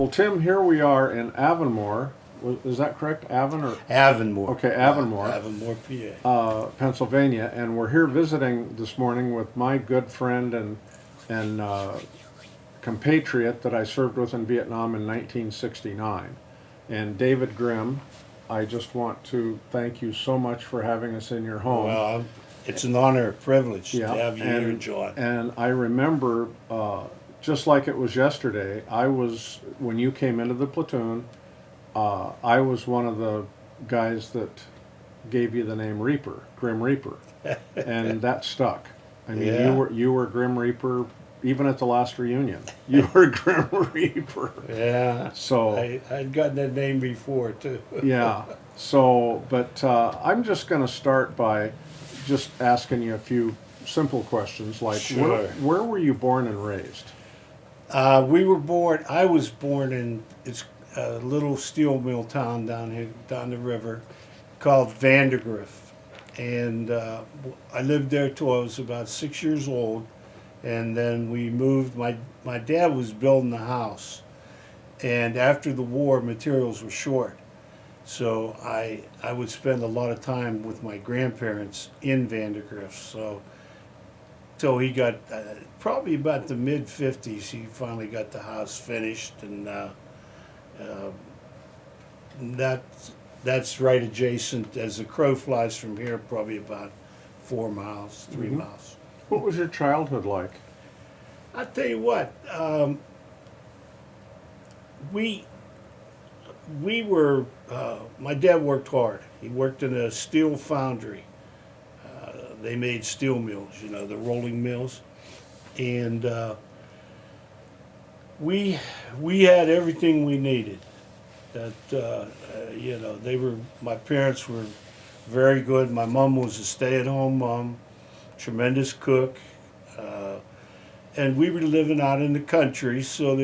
Well, Tim, here we are in Avonmore. Is that correct? Avonmore. Okay, Avonmore. Avonmore, PA. Pennsylvania, and we're here visiting this morning with my good friend and compatriot that I served with in Vietnam in 1969, and David Grimm. I just want to thank you so much for having us in your home. Well, it's an honor, a privilege to Yeah, have you here, John. And I remember, just like it was yesterday, when you came into the platoon, I was one of the guys that gave you the name Reaper, Grim Reaper, and that stuck. I mean, Yeah. you were Grim Reaper even at the last reunion. You were Grim Reaper. Yeah. So I'd gotten that name before too. yeah. So, but I'm just going to start by just asking you a few simple questions, like Sure. where were you born and raised? I was born in a little steel mill town down here, down the river, called Vandergrift. And I lived there till I was about 6 years old. And then we moved. My dad was building a house. And after the war, materials were short. So I would spend a lot of time with my grandparents in Vandergrift. So he got, probably about the mid-50s, he finally got the house finished. And that's right adjacent, as the crow flies from here, probably about 4 miles, 3 Mhm. miles. What was your childhood like? I'll tell you what, we were, my dad worked hard. He worked in a steel foundry. They made steel mills, the rolling mills. And we had everything we needed. My parents were very good. My mom was a stay-at-home mom, tremendous cook. And we were living out in the country, so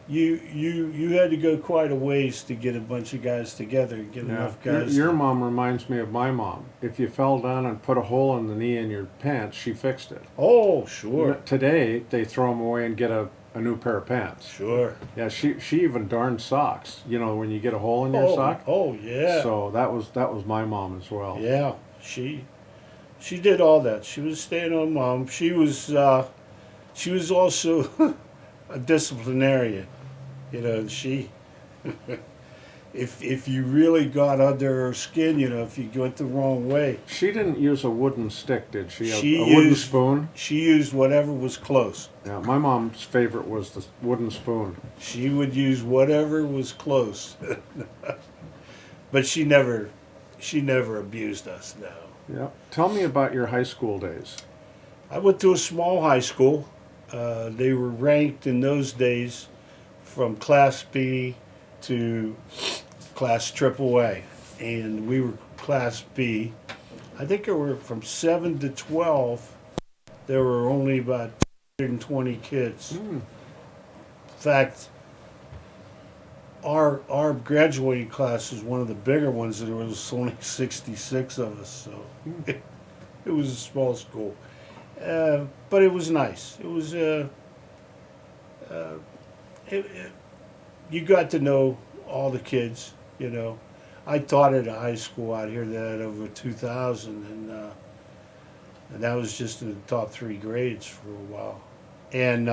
you had to go quite a ways to get a bunch of guys together, get enough guys. Your mom reminds me of my mom. If you fell down and put a hole in the knee in your pants, she fixed it. Oh, sure. Today, they throw them away and get a new pair of pants. Sure. Yeah, she even darned socks. When you get a hole in your sock. Oh, yeah. So that was my mom as well. Yeah, she did all that. She was a stay-at-home mom. She was also a disciplinarian. She, if you really got under her skin, if you went the wrong way. She didn't use a wooden stick, did she? She a wooden used- spoon? She used whatever was close. Yeah, my mom's favorite was the wooden spoon. She would use whatever was close. But she never abused us, no. Yeah. Tell me about your high school days. I went to a small high school. They were ranked in those days from Class B to Class AAA, and we were Class B. I think there were from 7 to 12. There were only about 220 kids. In fact, our graduating class was one of the bigger ones, and there was only 66 of us. So it was a small school. But it was nice. It was you got to know all the kids. I taught at a high school out here that had over 2,000, and that was just in the top 3 grades for a while. And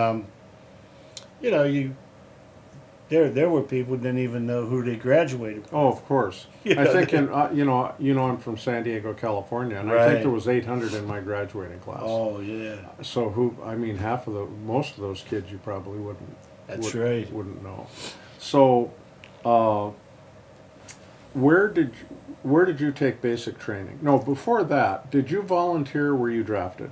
there were people who didn't even know who they graduated from. Oh, of course. I think I'm from San Diego, California, and I think there was 800 in my graduating class. Oh yeah. So most of those kids you probably wouldn't. That's right. Wouldn't know. So, where did you take basic training? No, before that, did you volunteer or were you drafted?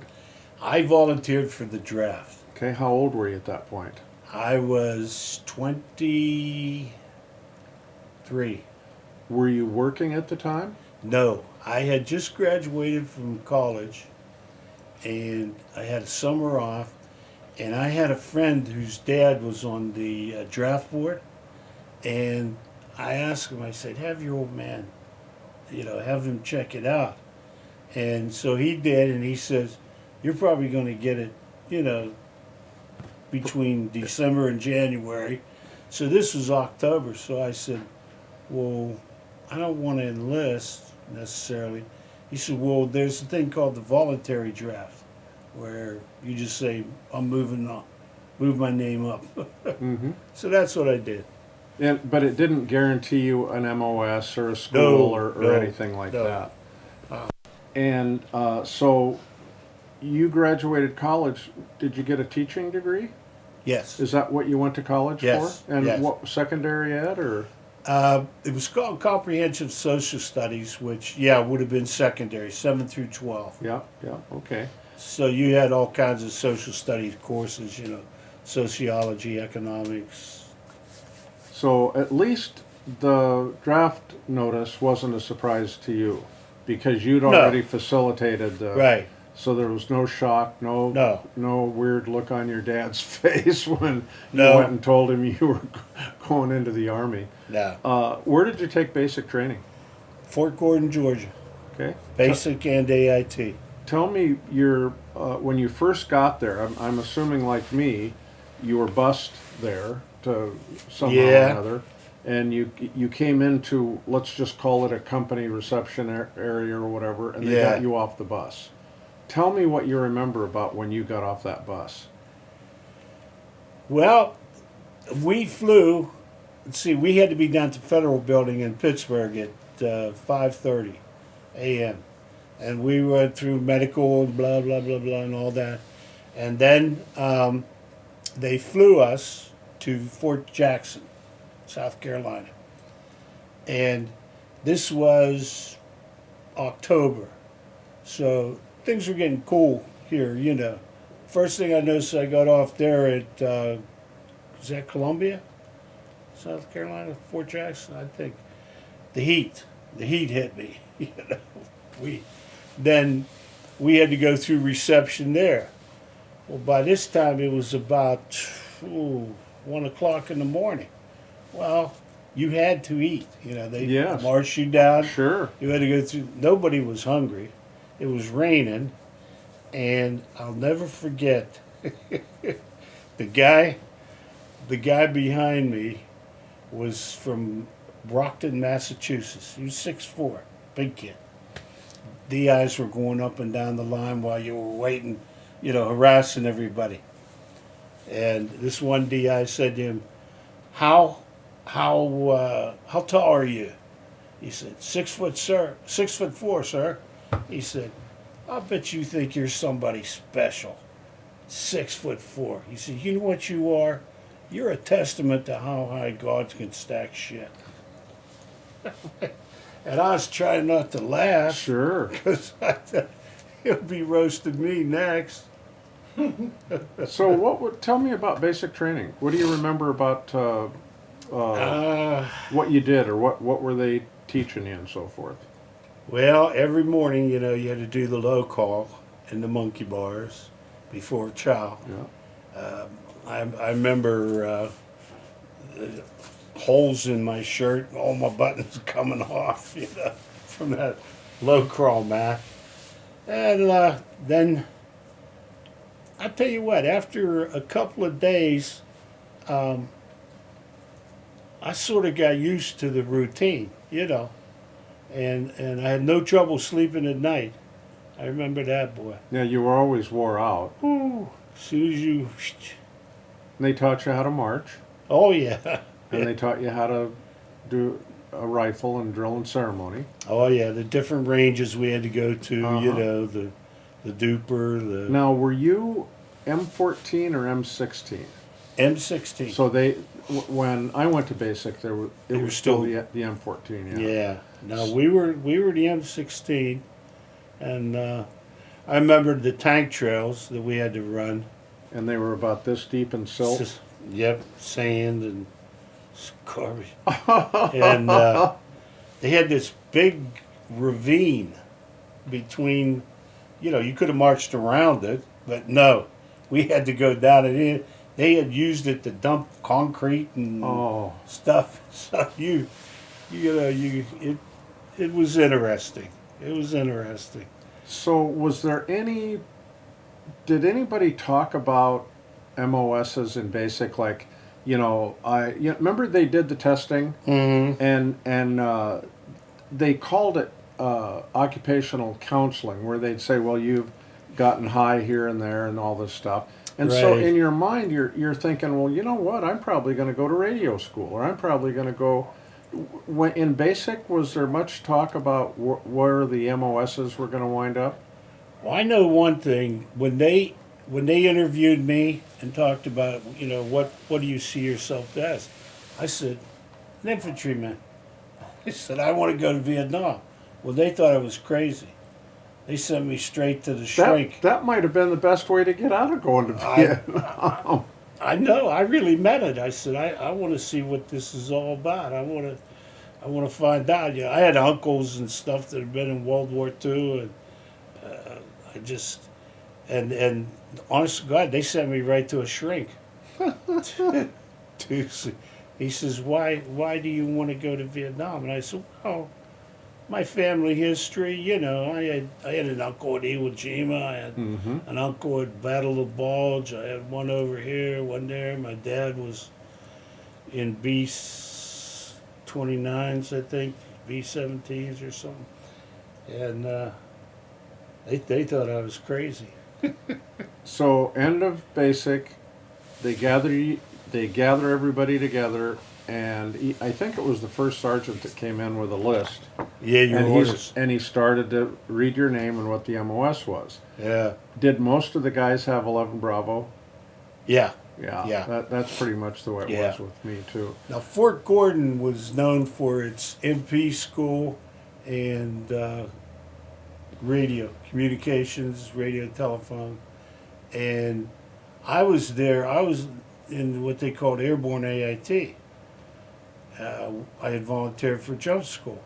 I volunteered for the draft. Okay, how old were you at that point? I was 23. Were you working at the time? No, I had just graduated from college, and I had a summer off, and I had a friend whose dad was on the draft board, and I asked him, I said, have your old man, have him check it out. And so he did, and he says, you're probably going to get it, between December and January. So this was October. So I said, well, I don't want to enlist necessarily. He said, well, there's a thing called the voluntary draft, where you just say, I'm moving on, move my name up. Mm-hmm. So that's what I did. But it didn't guarantee you an MOS or a school No, or no, anything like no. that. And so you graduated college. Did you get a teaching degree? Yes. Is that what you went to college Yes, for? And yes. what, secondary ed or? It was called Comprehensive Social Studies, which, yeah, would have been secondary, 7 through 12. Yeah, yeah, okay. So you had all kinds of social studies courses, sociology, economics. So at least the draft notice wasn't a surprise to you because you'd No. already facilitated the. Right. So there was no shock, No. no weird look on your dad's face when No. you went and told him you were going into the Army. No. Where did you take basic training? Fort Gordon, Georgia. Okay. Basic and AIT. Tell me your when you first got there. I'm assuming, like me, you were bused there to somehow or Yeah. another, and you came into, let's just call it a company reception area or whatever, and they Yeah. got you off the bus. Tell me what you remember about when you got off that bus. Well, we flew. Let's see, we had to be down to Federal Building in Pittsburgh at 5:30 a.m. And we went through medical and blah blah blah blah and all that, and then they flew us to Fort Jackson, South Carolina, and this was October, so things were getting cool here. First thing I noticed, I got off there at is that Columbia, South Carolina, Fort Jackson, I think. The heat hit me. Then we had to go through reception there. Well, by this time it was about 1 o'clock in the morning. Well, you had to eat. They Yes. marched you down. Sure. You had to go through. Nobody was hungry. It was raining, and I'll never forget the guy behind me was from Brockton, Massachusetts. He was 6'4", big kid. DIs were going up and down the line while you were waiting, harassing everybody. And this one DI said to him, how tall are you? He said, 6 foot, sir. 6'4", sir. He said, I bet you think you're somebody special. 6'4". He said, you know what you are? You're a testament to how high God can stack shit. And I was trying not to laugh. Sure. Because I thought, he'll be roasting me next. So tell me about basic training. What do you remember about what you did, or what were they teaching you and so forth? Well, every morning, you had to do the low call in the monkey bars before chow. Yeah. I remember the holes in my shirt, all my buttons coming off, from that low crawl mat. And then, I tell you what, after a couple of days, I sort of got used to the routine, and I had no trouble sleeping at night. I remember that, boy. Yeah, you were always wore out. Ooh, as soon as you, They taught you how to march, oh yeah. and they taught you how to do a rifle and drill and ceremony. Oh yeah, the different ranges we had to go to, Uh-huh. the duper, the Now, were you M14 or M16? M16. So when I went to basic, it were was still still- the M14. Yeah. Yeah. No, we were the M16, and I remember the tank trails that we had to run. And they were about this deep in silt. Yep, sand and garbage. And they had this big ravine between, you could have marched around it, but no, we had to go down it in. They had used it to dump concrete and Oh, stuff. So it was interesting. It was interesting. so did anybody talk about MOSs in basic? Like, remember they did the testing, Mm-hmm. and they called it occupational counseling, where they'd say, well, you've gotten high here and there and all this stuff. And so Right. in your mind, you're thinking, well, you know what? I'm probably going to go to radio school, or I'm probably going to go. In basic, was there much talk about where the MOSs were going to wind up? Well, I know one thing. When they interviewed me and talked about, what do you see yourself as? I said, an infantryman. I said, I want to go to Vietnam. Well, they thought I was crazy. They sent me straight to the shrink. That might have been the best way to get out of going to Vietnam. I know. I really meant it. I said, I want to see what this is all about. I want to find out. Yeah, I had uncles and stuff that had been in World War II, and I just and honest to God, they sent me right to a shrink. He says, why do you want to go to Vietnam? And I said, well, my family history, I had an uncle at Iwo Jima, I had an uncle at Battle of Bulge, I had one over here, one there. My dad was in B-29s, I think, B-17s or something. And they thought I was crazy. So end of basic, they gather everybody together, and I think it was the first sergeant that came in with a list. Yeah, your orders. And he started to read your name and what the MOS was. Yeah. Did most of the guys have 11 Bravo? Yeah. Yeah. Yeah. That's pretty much the way it Yeah. was with me too. Now, Fort Gordon was known for its MP school and radio, communications, radio, telephone. And I was there, I was in what they called airborne AIT. I had volunteered for jump school.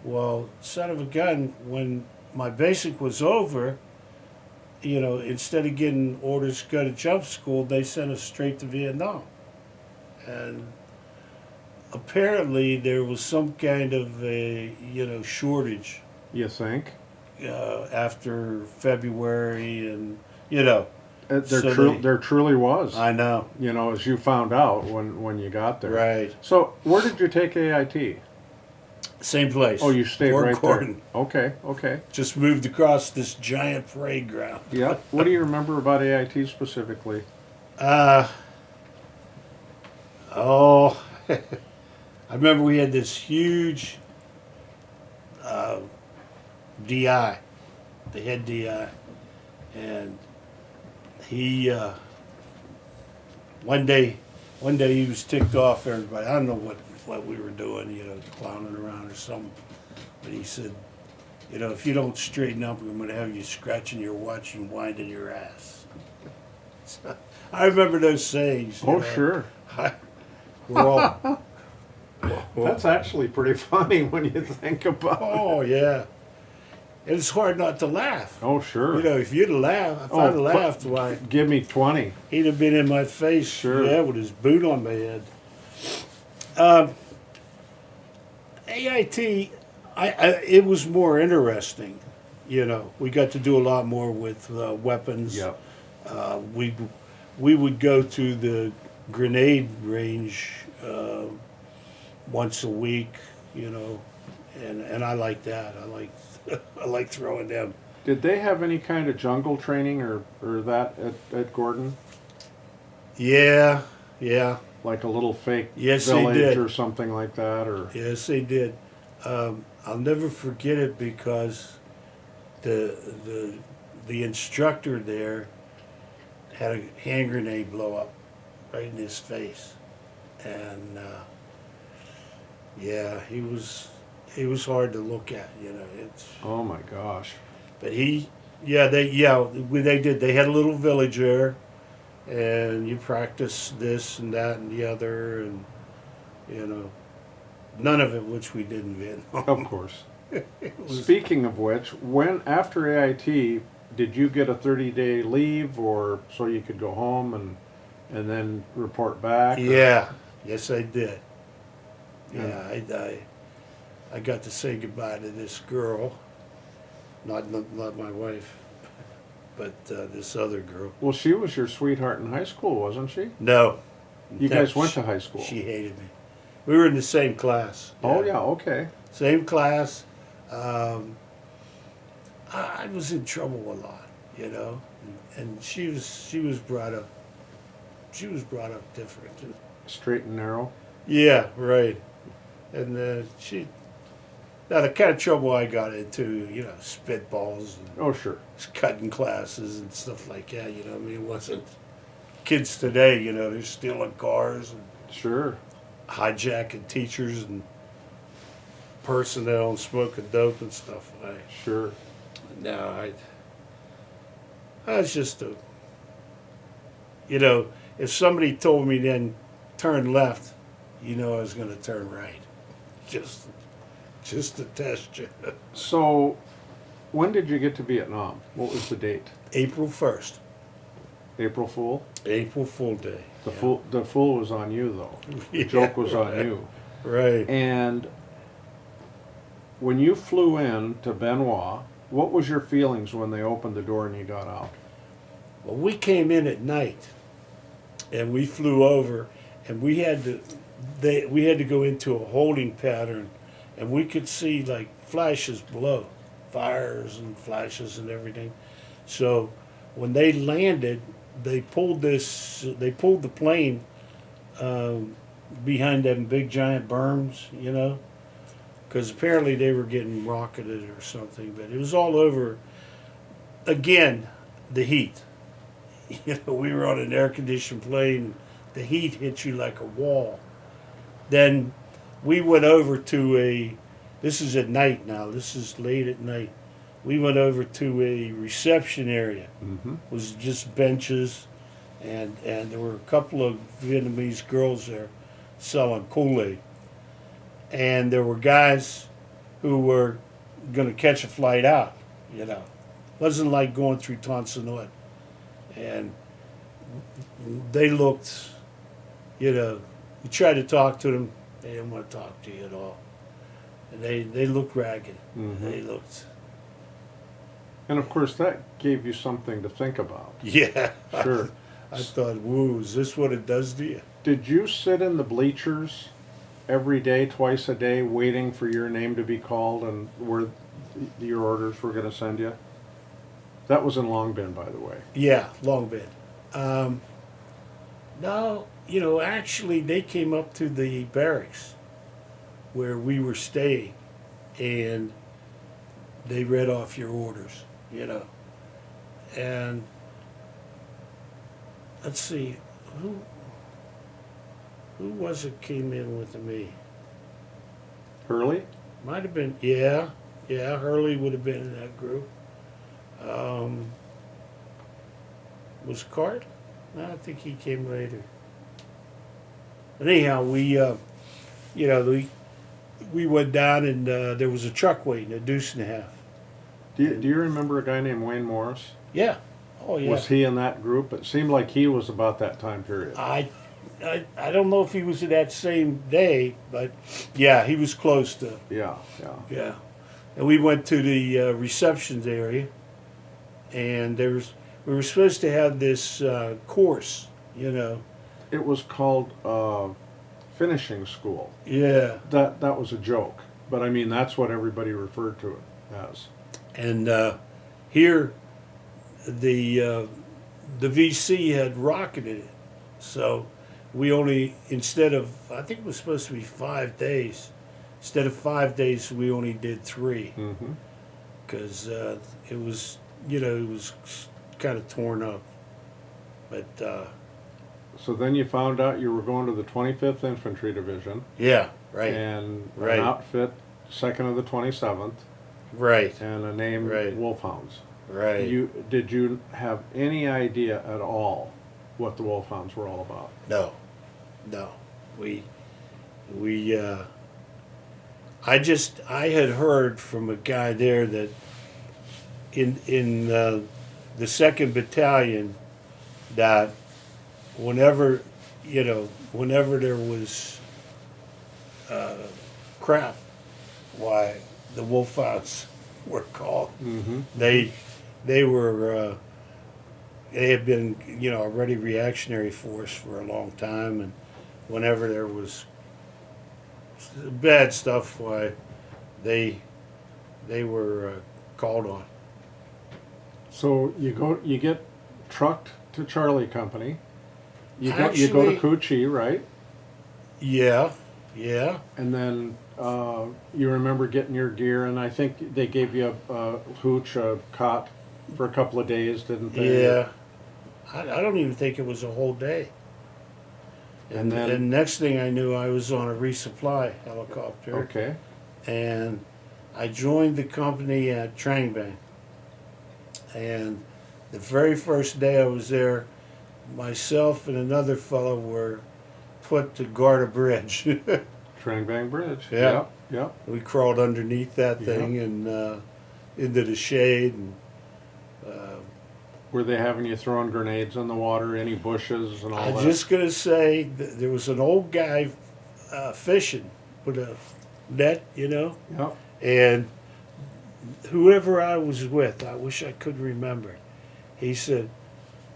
Well, son of a gun, when my basic was over, instead of getting orders to go to jump school, they sent us straight to Vietnam. And apparently there was some kind of a, shortage You think? after February, and, There truly was. I know. As you found out when you got there. Right. So where did you take AIT? Same place. Oh, you stayed Fort right Gordon. there. Okay. Just moved across this giant parade ground. Yeah. What do you remember about AIT specifically? Oh, I remember we had this huge DI, the head DI, and he one day he was ticked off everybody. I don't know what we were doing, clowning around or something, but he said, if you don't straighten up, I'm going to have you scratching your watch and winding your ass. So, I remember those sayings. Sure. We're all. That's actually pretty funny when you think about it. Oh yeah, and it's hard not to laugh. Oh, sure. If you'd laughed, if I'd have laughed, why Give me 20. he'd have been in my face. Sure. Yeah, with his boot on my head. AIT, it was more interesting. We got to do a lot more with weapons. Yep. We would go to the grenade range once a week, and I like that. I like throwing them. Did they have any kind of jungle training or that at Gordon? Yeah. Like a little fake Yes, they village did. or something like that? Or Yes, they did. I'll never forget it because the instructor there had a hand grenade blow up right in his face, and he was hard to look at. It's. Oh my gosh. But they did. They had a little village there, and you practice this and that and the other, and none of it which we did in Vietnam. Of course. Speaking of which, when after AIT, did you get a 30-day leave, or so you could go home and then report back? Yeah, yes, I did. Yeah, I got to say goodbye to this girl, not my wife, but this other girl. Well, she was your sweetheart in high school, wasn't she? No, You guys went to high school? She hated me. We were in the same class. Oh, yeah, okay. Same class. I was in trouble a lot, you know, and she was brought up. She was brought up different. Straight and narrow? Yeah, right. And now the kind of trouble I got into, you know, spitballs and Oh, sure. cutting classes and stuff like that. You know, I mean, it wasn't kids today. You know, they're stealing cars and Sure. hijacking teachers and personnel and smoking dope and stuff. Sure. I was just a, you know, if somebody told me then turn left, you know I was going to turn right. Just to test you. So, when did you get to Vietnam? What was the date? April 1st. April Fool? April Fool Day. The fool was on you, though. The Yeah, joke was on right. you. Right. And when you flew in to Benoit, what was your feelings when they opened the door and you got out? Well, we came in at night, and we flew over, and we had to go into a holding pattern, and we could see like flashes below, fires and flashes and everything. So when they landed, they pulled the plane behind them big giant berms, you know, because apparently they were getting rocketed or something. But it was all over. Again, the heat. You know, we were on an air-conditioned plane. The heat hit you like a wall. Then we went over to this is at night now. This is late at night. We went over to a reception area. Mm-hmm. It was just benches, and there were a couple of Vietnamese girls there selling Kool-Aid. And there were guys who were going to catch a flight out, you know. Wasn't like going through Ton Son. And they looked, you know, you tried to talk to them, they didn't want to talk to you at all. And they looked ragged. Mm-hmm. They looked, And of course, that gave you something to think about. yeah. Sure. I thought, woo, is this what it does to you? Did you sit in the bleachers every day, twice a day, waiting for your name to be called and where your orders were going to send you? That was in Long Binh, by the way. Yeah, Long Binh. No, you know, actually, they came up to the barracks where we were staying, and they read off your orders, you know. And let's see, who was it came in with me? Hurley? Might have been, yeah, Hurley would have been in that group. Was Cart? No, I think he came later. But anyhow, we went down, and there was a truck waiting, a deuce and a half. Do you remember a guy named Wayne Morris? Yeah. Oh, yeah. Was he in that group? It seemed like he was about that time period. I don't know if he was in that same day, but yeah, he was close to. Yeah. Yeah. And we went to the receptions area, and we were supposed to have this course, you know. It was called finishing school. Yeah. That was a joke, but I mean that's what everybody referred to it as. And here, the VC had rocketed it, so we only, instead of, I think it was supposed to be 5 days. Instead of 5 days, we only did 3, because it was, you know, it was kind of torn up. But So then you found out you were going to the 25th Infantry Division. yeah, right, And Right. an outfit, 2nd of the 27th, right, and a name Right. Wolfhounds. right. Did you have any idea at all what the Wolfhounds were all about? No. I had heard from a guy there that in the 2nd Battalion, that whenever there was crap, why the Wolfhounds were called. Mm-hmm. They were they had been, you know, a ready reactionary force for a long time, and whenever there was bad stuff, why they were called on. So you get trucked to Charlie Company. You go to Coochie, right? Yeah, yeah. And then you remember getting your gear, and I think they gave you a hooch, a cot for a couple of days, didn't they? Yeah. I don't even think it was a whole day. And then- and next thing I knew, I was on a resupply helicopter. Okay. And I joined the company at Trangbang. And the very first day I was there, myself and another fellow were put to guard a bridge. Trangbang Bridge. Yeah. Yep. We crawled underneath that Yeah. thing and into the shade. And Were they having you throwing grenades in the water, any bushes and all I'm that? just going to say that there was an old guy fishing with a net, you know, Yep. and whoever I was with, I wish I could remember. He said,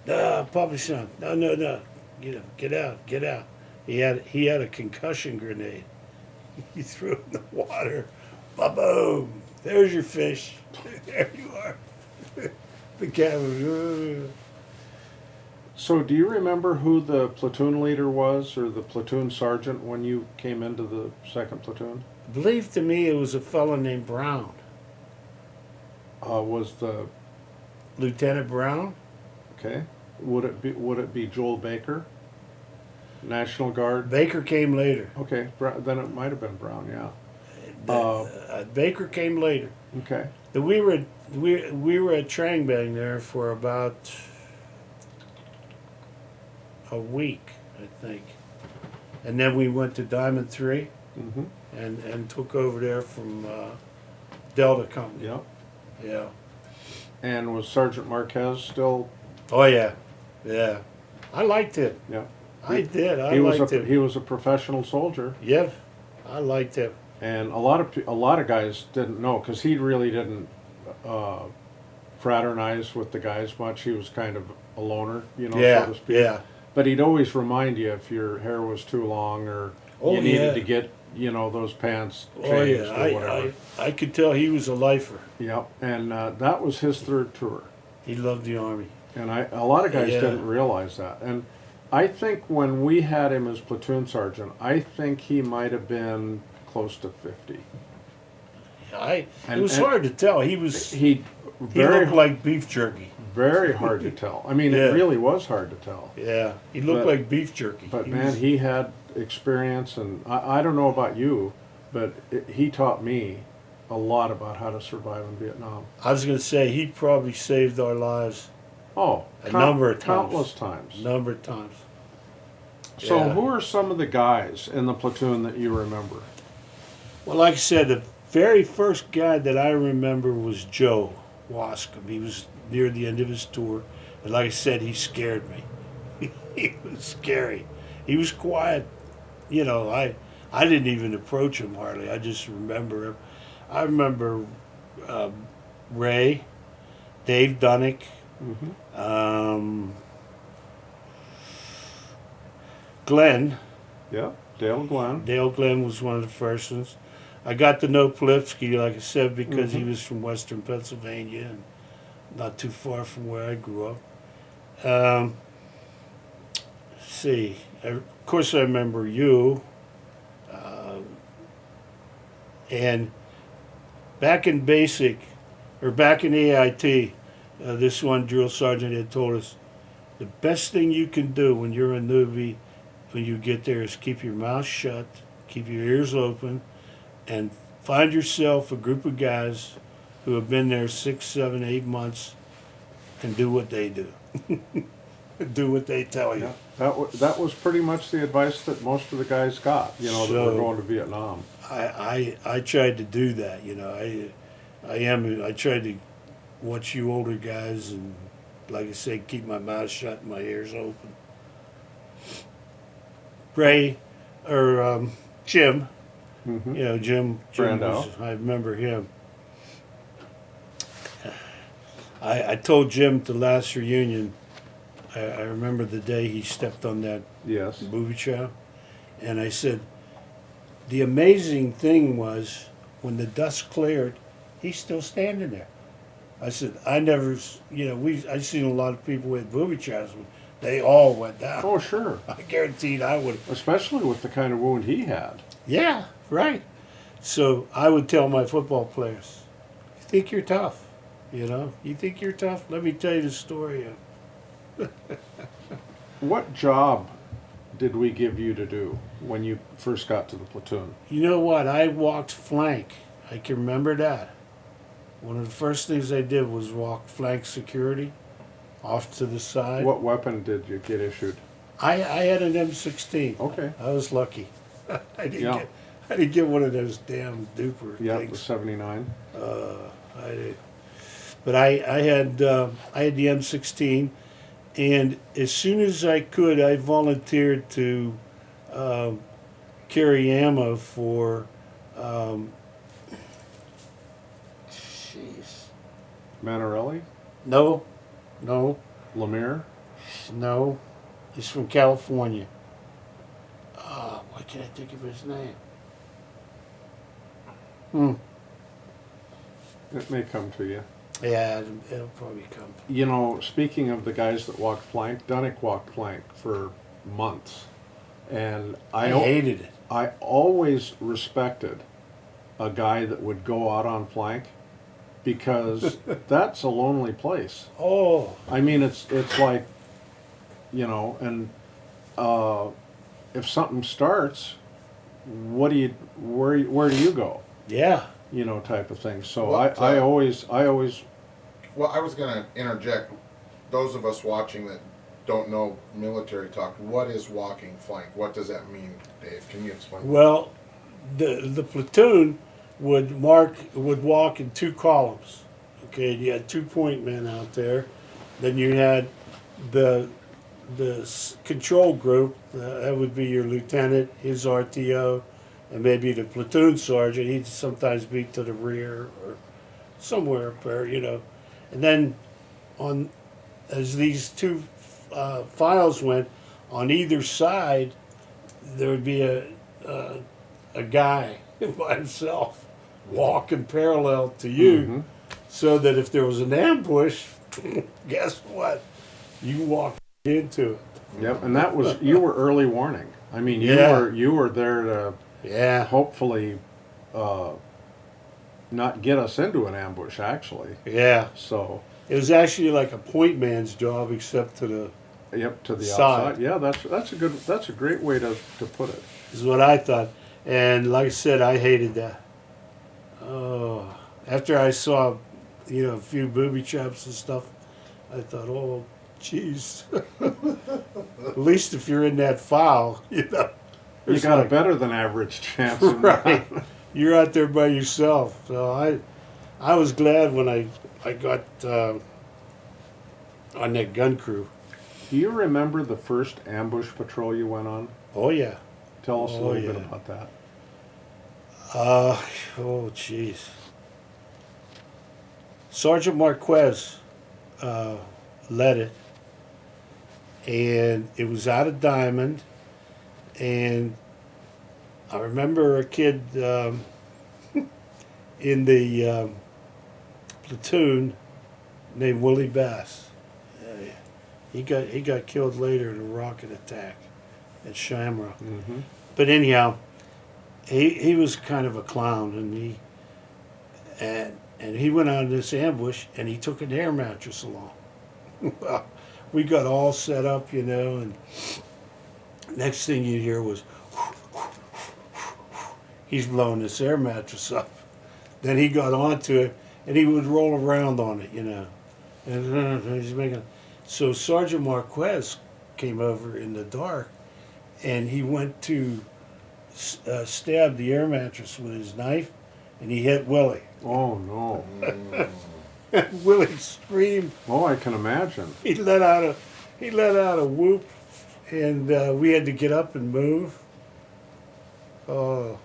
"No, Papa Son, no, get out." He had a concussion grenade. He threw it in the water. Ba-boom! There's your fish. There you are. The cat was. So do you remember who the platoon leader was, or the platoon sergeant, when you came into the second platoon? I believe to me it was a fellow named Brown, Was the Lieutenant Brown. okay? Would it be Joel Baker, National Guard? Baker came later. Okay, then it might have been Brown. Yeah. Baker came later. Okay. We were at Trangbang there for about a week, I think, and then we went to Diamond 3 Mm-hmm. and took over there from Delta Company. Yep. Yeah. And was Sergeant Marquez still? Oh yeah, yeah. I liked him. Yeah. I did. I He was liked him. he was a professional soldier, Yeah, I liked him. and a lot of guys didn't know, because he really didn't fraternize with the guys much. He was kind of a loner, you know, Yeah, so to speak. yeah. But he'd always remind you if your hair was too long, or Oh, you needed yeah. to get, you know, those pants changed Oh yeah. or whatever. I could tell he was a lifer. Yep. And that was his third tour. He loved the Army. And a lot of guys Yeah. didn't realize that. And I think when we had him as platoon sergeant, I think he might have been close to 50. It It was hard to tell. He He very looked like beef jerky. very hard to tell. I mean, Yeah. it really was hard to tell. Yeah, he looked But- like beef jerky. But He man, was- he had experience, and I don't know about you, but he taught me a lot about how to survive in Vietnam. I was going to say he probably saved our lives Oh, a number of times. countless times. a number of times. So, Yeah. who are some of the guys in the platoon that you remember? Well, like I said, the very first guy that I remember was Joe Wascom. He was near the end of his tour, and like I said, he scared me. He was scary. He was quiet. You know, I didn't even approach him hardly. I just remember him. I remember Ray, Dave Dunnick, Mm-hmm. Glenn. Yeah, Dale Glenn. Dale Glenn was one of the first ones. I got to know Polipsky, like I said, because he was from Western Pennsylvania and not too far from where I grew up. Let's see. Of course, I remember you. And back in basic, or back in AIT, this one drill sergeant had told us, the best thing you can do when you're a newbie, when you get there, is keep your mouth shut, keep your ears open, and find yourself a group of guys who have been there 6, 7, 8 months and do what they do. Do what they tell you. Yeah, that was pretty much the advice that most of the guys got, you know, that were So- going to Vietnam. I tried to do that, you know. I tried to watch you older guys and, like I said, keep my mouth shut and my ears open. Ray, or Jim, Mm-hmm. you know, Jim Brando. I remember him. I told Jim at the last reunion, I remember the day he stepped on that Yes. booby trap. And I said, the amazing thing was when the dust cleared, he's still standing there. I said, I never, I seen a lot of people with booby traps. They all went down. Oh, sure. I guaranteed I would. Especially with the kind of wound he had. Yeah, right. So I would tell my football players, you think you're tough, You think you're tough? Let me tell you the story of. What job did we give you to do when you first got to the platoon? You know what? I walked flank. I can remember that. One of the first things I did was walk flank security off to the side. What weapon did you get issued? I had an M16. Okay. I was lucky. I Yeah. didn't get one of those damn duper Yeah, the things. 79. I did. But I had the M16, and as soon as I could, I volunteered to carry ammo for. Jeez. Manarelli? No. Lemire? No. He's from California. Why can't I think of his name? It may come to you. Yeah, it'll probably come. You know, speaking of the guys that walked flank, Dunnick walked flank for months. And I hated it. I always respected a guy that would go out on flank because that's a lonely place. Oh, I mean, it's like, and if something starts, where do you go? yeah. Type of thing. So What, I always. Well, I was going to interject. Those of us watching that don't know military talk, what is walking flank? What does that mean, Dave? Can you explain? Well, the platoon would walk in two columns. Okay, you had 2 point men out there. Then you had the control group. That would be your lieutenant, his RTO, and maybe the platoon sergeant. He'd sometimes be to the rear or somewhere up there, And then as these two files went, on either side, there would be a guy by himself walking parallel to you, Mhm. so that if there was an ambush, guess what? You walk into it. Yep, and that was you were early warning. I mean, Yeah. you were there to Yeah. hopefully not get us into an ambush. Actually, Yeah. so It was actually like a point man's job, except to the yep, to the Side. outside. Yeah, that's a great way to put it. is what I thought. And like I said, I hated that. Oh, after I saw, a few booby traps and stuff, I thought, oh, jeez. At least if you're in that file, You there's got a like- better than average chance. of right. that. You're out there by yourself. So I was glad when I got on that gun crew. Do you remember the first ambush patrol you went on? Oh yeah. Tell us a Oh, little bit yeah. about that. Oh jeez. Sergeant Marquez led it, and it was out of Diamond, and I remember a kid in the platoon named Willie Bass. He got killed later in a rocket attack at Shamrock. Mm-hmm. But anyhow, he was kind of a clown, and he went on this ambush, and he took an air mattress along. Well, we got all set up, and next thing you hear was he's blowing this air mattress up. Then he got onto it, and he would roll around on it, and he's making. So Sergeant Marquez came over in the dark, and he went to stab the air mattress with his knife, and he hit Willie. Oh no! And Willie screamed. Oh, I can imagine. He let out a whoop, and we had to get up and move. Oh,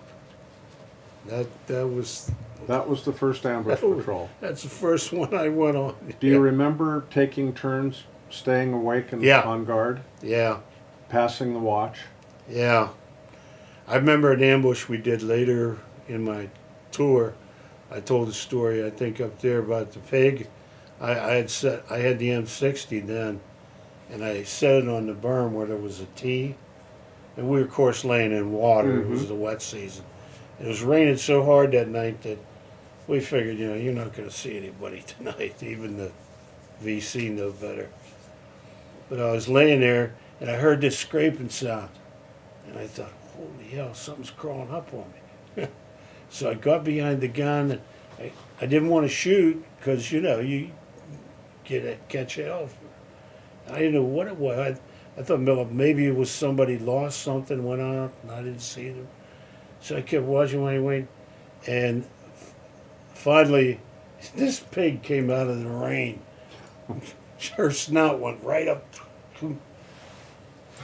that was That was the first ambush patrol. that's the first one I went on. Do you remember taking turns, staying awake and Yeah. on guard, Yeah, passing the watch? yeah. I remember an ambush we did later in my tour. I told a story, I think, up there about the pig. I had the M60 then, and I set it on the berm where there was a T, and we were, of course, laying in water. It was the wet season. It was raining so hard that night that we figured, you're not going to see anybody tonight. Even the VC know better. But I was laying there, and I heard this scraping sound, and I thought, holy hell, something's crawling up on me. So I got behind the gun, and I didn't want to shoot because, you catch hell. I didn't know what it was. I thought maybe it was somebody lost something, went on, and I didn't see them. So I kept watching when he went, and finally, this pig came out of the rain. Her snout went right up. In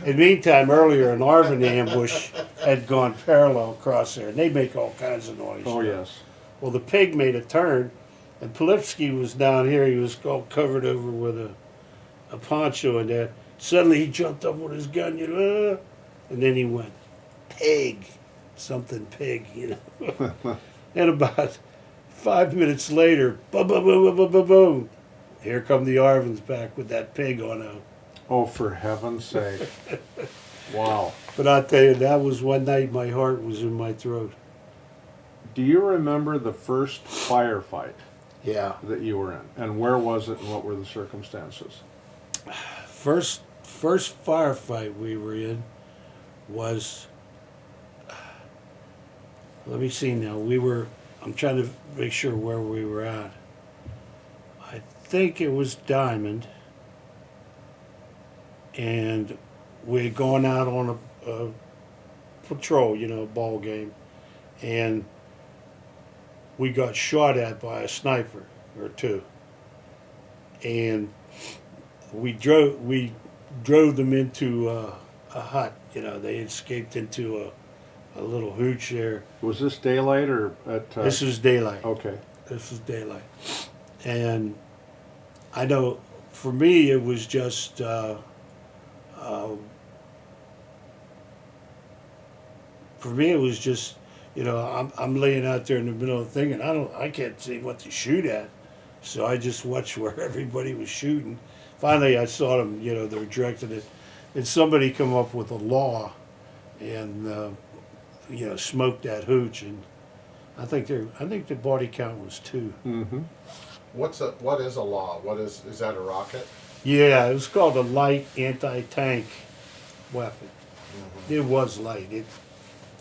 the meantime, earlier, an Arvin ambush had gone parallel across there, and they make all kinds of noise. Oh, yes. Well, the pig made a turn, and Polipsky was down here. He was all covered over with a poncho and that. Suddenly, he jumped up with his gun, and then he went, pig, something pig, And about 5 minutes later, boom, boom, boom, boom, boom, boom, boom. Here come the Arvins back with that pig on a. Oh, for heaven's sake. Wow. But I'll tell you, that was one night my heart was in my throat. Do you remember the first firefight Yeah. that you were in? And where was it and what were the circumstances? First firefight we were in was, let me see now, I'm trying to make sure where we were at. I think it was Diamond, and we had gone out on a patrol, a ball game, and we got shot at by a sniper or two, and we drove them into a hut. They escaped into a little hooch there. Was this daylight or at... This was daylight. Okay. This was daylight. And I know for me it was just I'm laying out there in the middle of the thing, and I can't see what to shoot at, so I just watched where everybody was shooting. Finally, I saw them. They were directing it, and somebody come up with a law, and smoked that hooch, and I think the body count was 2. Mm-hmm. What is a law? Is that a rocket? Yeah, it was called a light anti-tank weapon. It was light.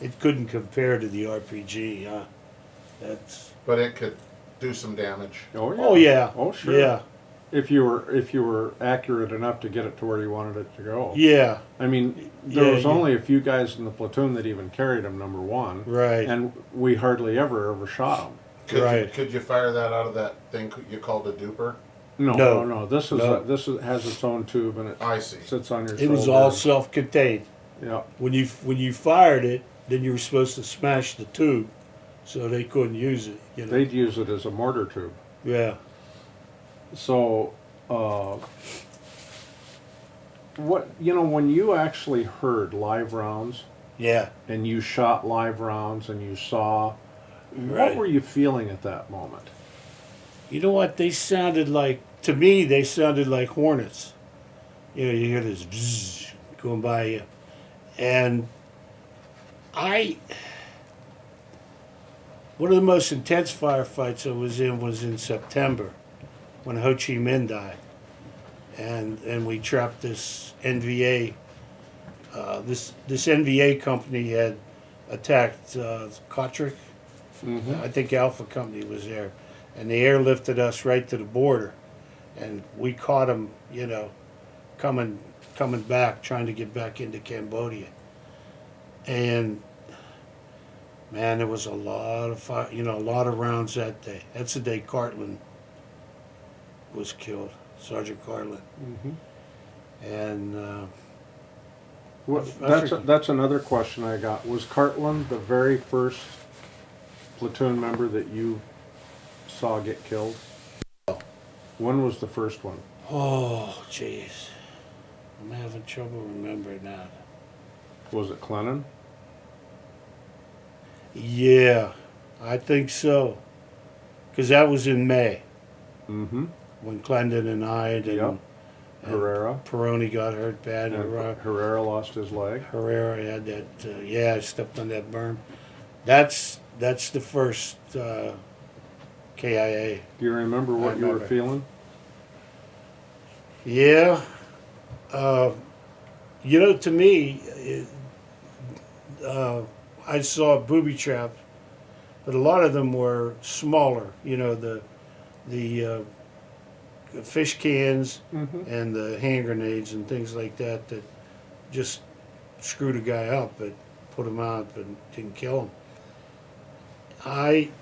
It couldn't compare to the RPG. But it could do some damage. Oh, yeah. Oh yeah. Oh, sure. Yeah. If you were accurate enough to get it to where you wanted it to go. Yeah. I mean, there Yeah, was yeah. only a few guys in the platoon that even carried them, number one. Right. And we hardly ever shot them. Could you fire that out of that thing you called a duper? No, No. no. This has its own tube and it I see. sits on your It shoulder. was all self-contained. Yeah. When you fired it, then you were supposed to smash the tube, so they couldn't use it. They'd use it as a mortar tube. Yeah. So, when you actually heard live rounds Yeah. and you shot live rounds and you saw, what Right. were you feeling at that moment? You know what? They sounded like, to me, they sounded like hornets. You hear this bzzz going by you. And one of the most intense firefights I was in September when Ho Chi Minh died. And we trapped this NVA. This NVA company had attacked Kotrick. Mm-hmm. I think Alpha Company was there, and they airlifted us right to the border, and we caught them, coming back, trying to get back into Cambodia. And man, there was a lot of fire, a lot of rounds that day. That's the day Cartland was killed, Sergeant Cartland, Mm-hmm. and That's another question I got. Was Cartland the very first platoon member that you saw get killed? When was the first one? oh jeez, I'm having trouble remembering that. Was it Clennon? Yeah, I think so. Because that was in May Mm-hmm. when Clendon and Hyde and, Yep. and Herrera. Peroni got hurt bad. And Herrera lost his leg. Herrera had that. Yeah, stepped on that berm. That's the first KIA. Do you remember what you were remember. feeling? Yeah. To me, I saw booby traps, but a lot of them were smaller. The fish cans Mm-hmm. and the hand grenades and things like that just screwed a guy up, but put him out, but didn't kill him.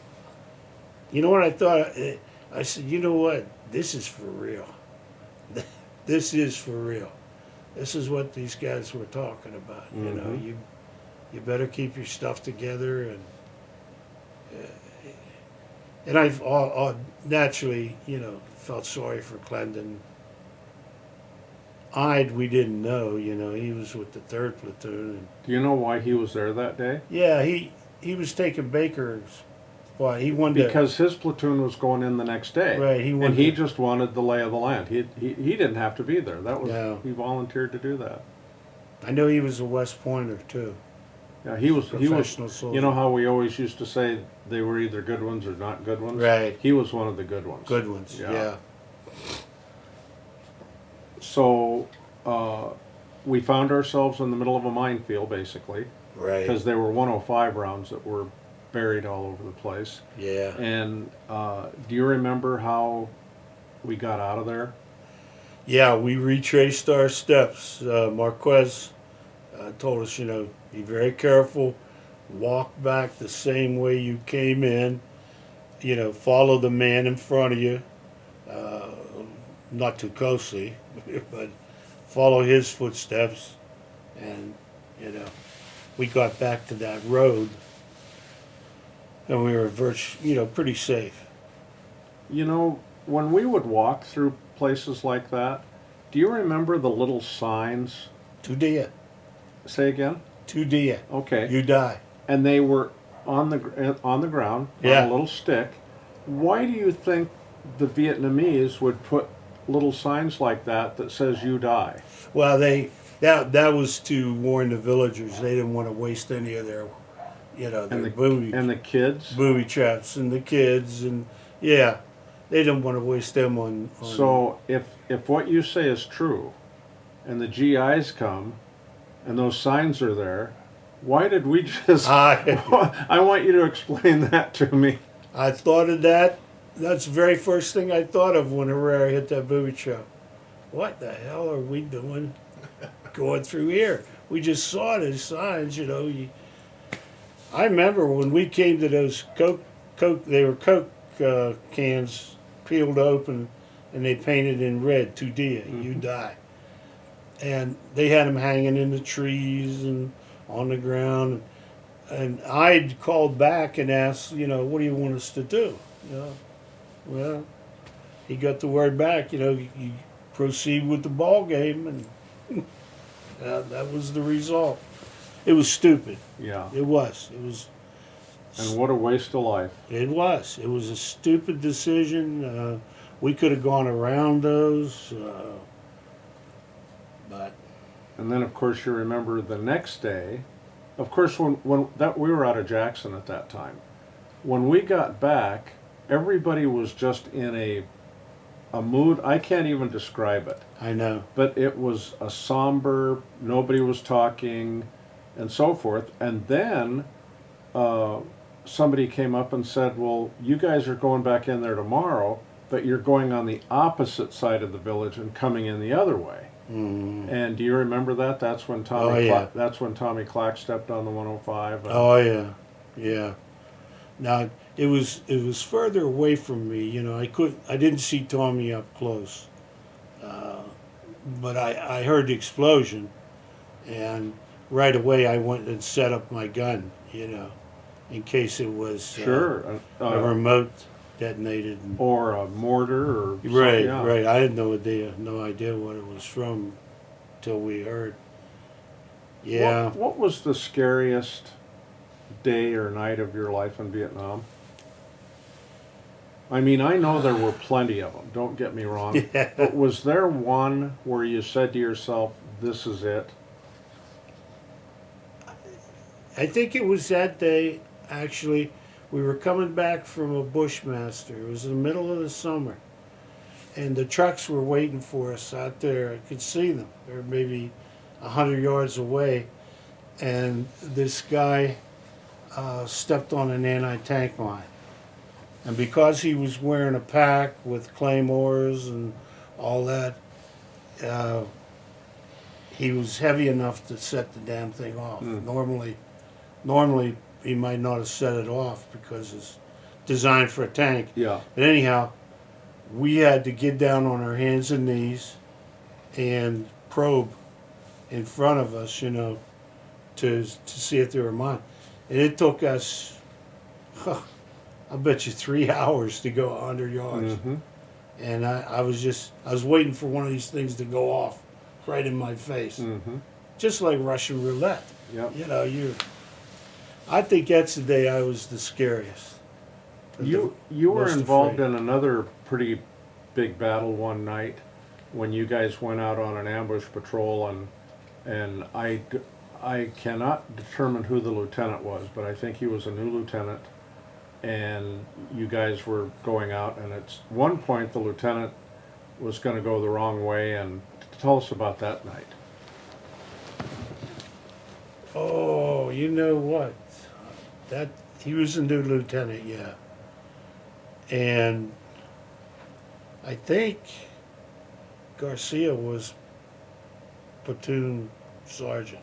You know what I thought? I said, you know what? This is for real. This is for real. This is what these guys were talking about. Mhm. You better keep your stuff together, and I naturally, felt sorry for Clendon. We didn't know, he was with the 3rd platoon, and Do you know why he was there that day? yeah, he was taking Baker's. Why he wanted Because his platoon was going in the next day. Right, he and wanted he to- just wanted the lay of the land. He didn't have to be there. That was No. he volunteered to do that. I know he was a West Pointer too. Yeah, he was. Professional soldier. You know how we always used to say they were either good ones or not good ones. Right. He was one of the good ones. Good ones. Yeah. So we found ourselves in the middle of a minefield, basically, Right. because there were 105 rounds that were buried all over the place. Yeah. And do you remember how we got out of there? Yeah, we retraced our steps. Marquez told us, be very careful, walk back the same way you came in, follow the man in front of you, not too closely, but follow his footsteps. And, we got back to that road and we were pretty safe. When we would walk through places like that, do you remember the little signs? Tu dia. Say again? Tu dia. Okay. You die. And they were on the ground Yeah. on a little stick. Why do you think the Vietnamese would put little signs like that says "you die"? Well, that was to warn the villagers. They didn't want to waste any of their, their booby And the kids. booby traps and the kids and yeah, they didn't want to waste them on. So if what you say is true, and the GIs come, and those signs are there, why did we just? I want you to explain that to me. I thought of that. That's the very first thing I thought of when Herrera hit that booby trap. What the hell are we doing going through here? We just saw those signs, I remember when we came to those Coke they were Coke cans peeled open and they painted in red, "Tu dia," you die. And they had them hanging in the trees and on the ground. And I'd called back and asked, what do you want us to do? Well, he got the word back, you proceed with the ball game, and that was the result. It was stupid. Yeah. It was. And what a waste of life. It was. It was a stupid decision. We could have gone around those, but And then, of course, you remember the next day. Of course, when we were out of Jackson at that time. When we got back, everybody was just in a mood. I can't even describe it. I know. But it was a somber. Nobody was talking, and so forth. And then somebody came up and said, "Well, you guys are going back in there tomorrow, but you're going on the opposite side of the village and coming in the other way." Mm. And do you remember that? That's when Tommy. Oh, yeah. That's when Tommy Clack stepped on the 105. Oh yeah, yeah. Now it was further away from me. I didn't see Tommy up close, but I heard the explosion, and right away I went and set up my gun. In case it was Sure. a remote detonated. Or a mortar or something, Right, yeah. right. I had no idea what it was from, till we heard. Yeah. What was the scariest day or night of your life in Vietnam? I mean, I know there were plenty of them, don't get me wrong. Yeah. But was there one where you said to yourself, this is it? I think it was that day, actually. We were coming back from a Bushmaster. It was in the middle of the summer. And the trucks were waiting for us out there. I could see them. They were maybe 100 yards away. And this guy stepped on an anti-tank line. And because he was wearing a pack with claymores and all that, he was heavy enough to set the damn thing off. Normally he might not have set it off because it's designed for a tank. Yeah. But anyhow, we had to get down on our hands and knees and probe in front of us, you know, to see if they were mine. And it took us, I bet you 3 hours to go 100 yards. Mm-hmm. And I was waiting for one of these things to go off right in my face. Mm-hmm. Just like Russian roulette. Yep. You know, I think that's the day I was the scariest. You were most involved afraid. in another pretty big battle one night when you guys went out on an ambush patrol, and I cannot determine who the lieutenant was, but I think he was a new lieutenant, and you guys were going out, and at one point the lieutenant was going to go the wrong way. And tell us about that night. Oh, you know what? That he was a new lieutenant, yeah. And I think Garcia was platoon sergeant.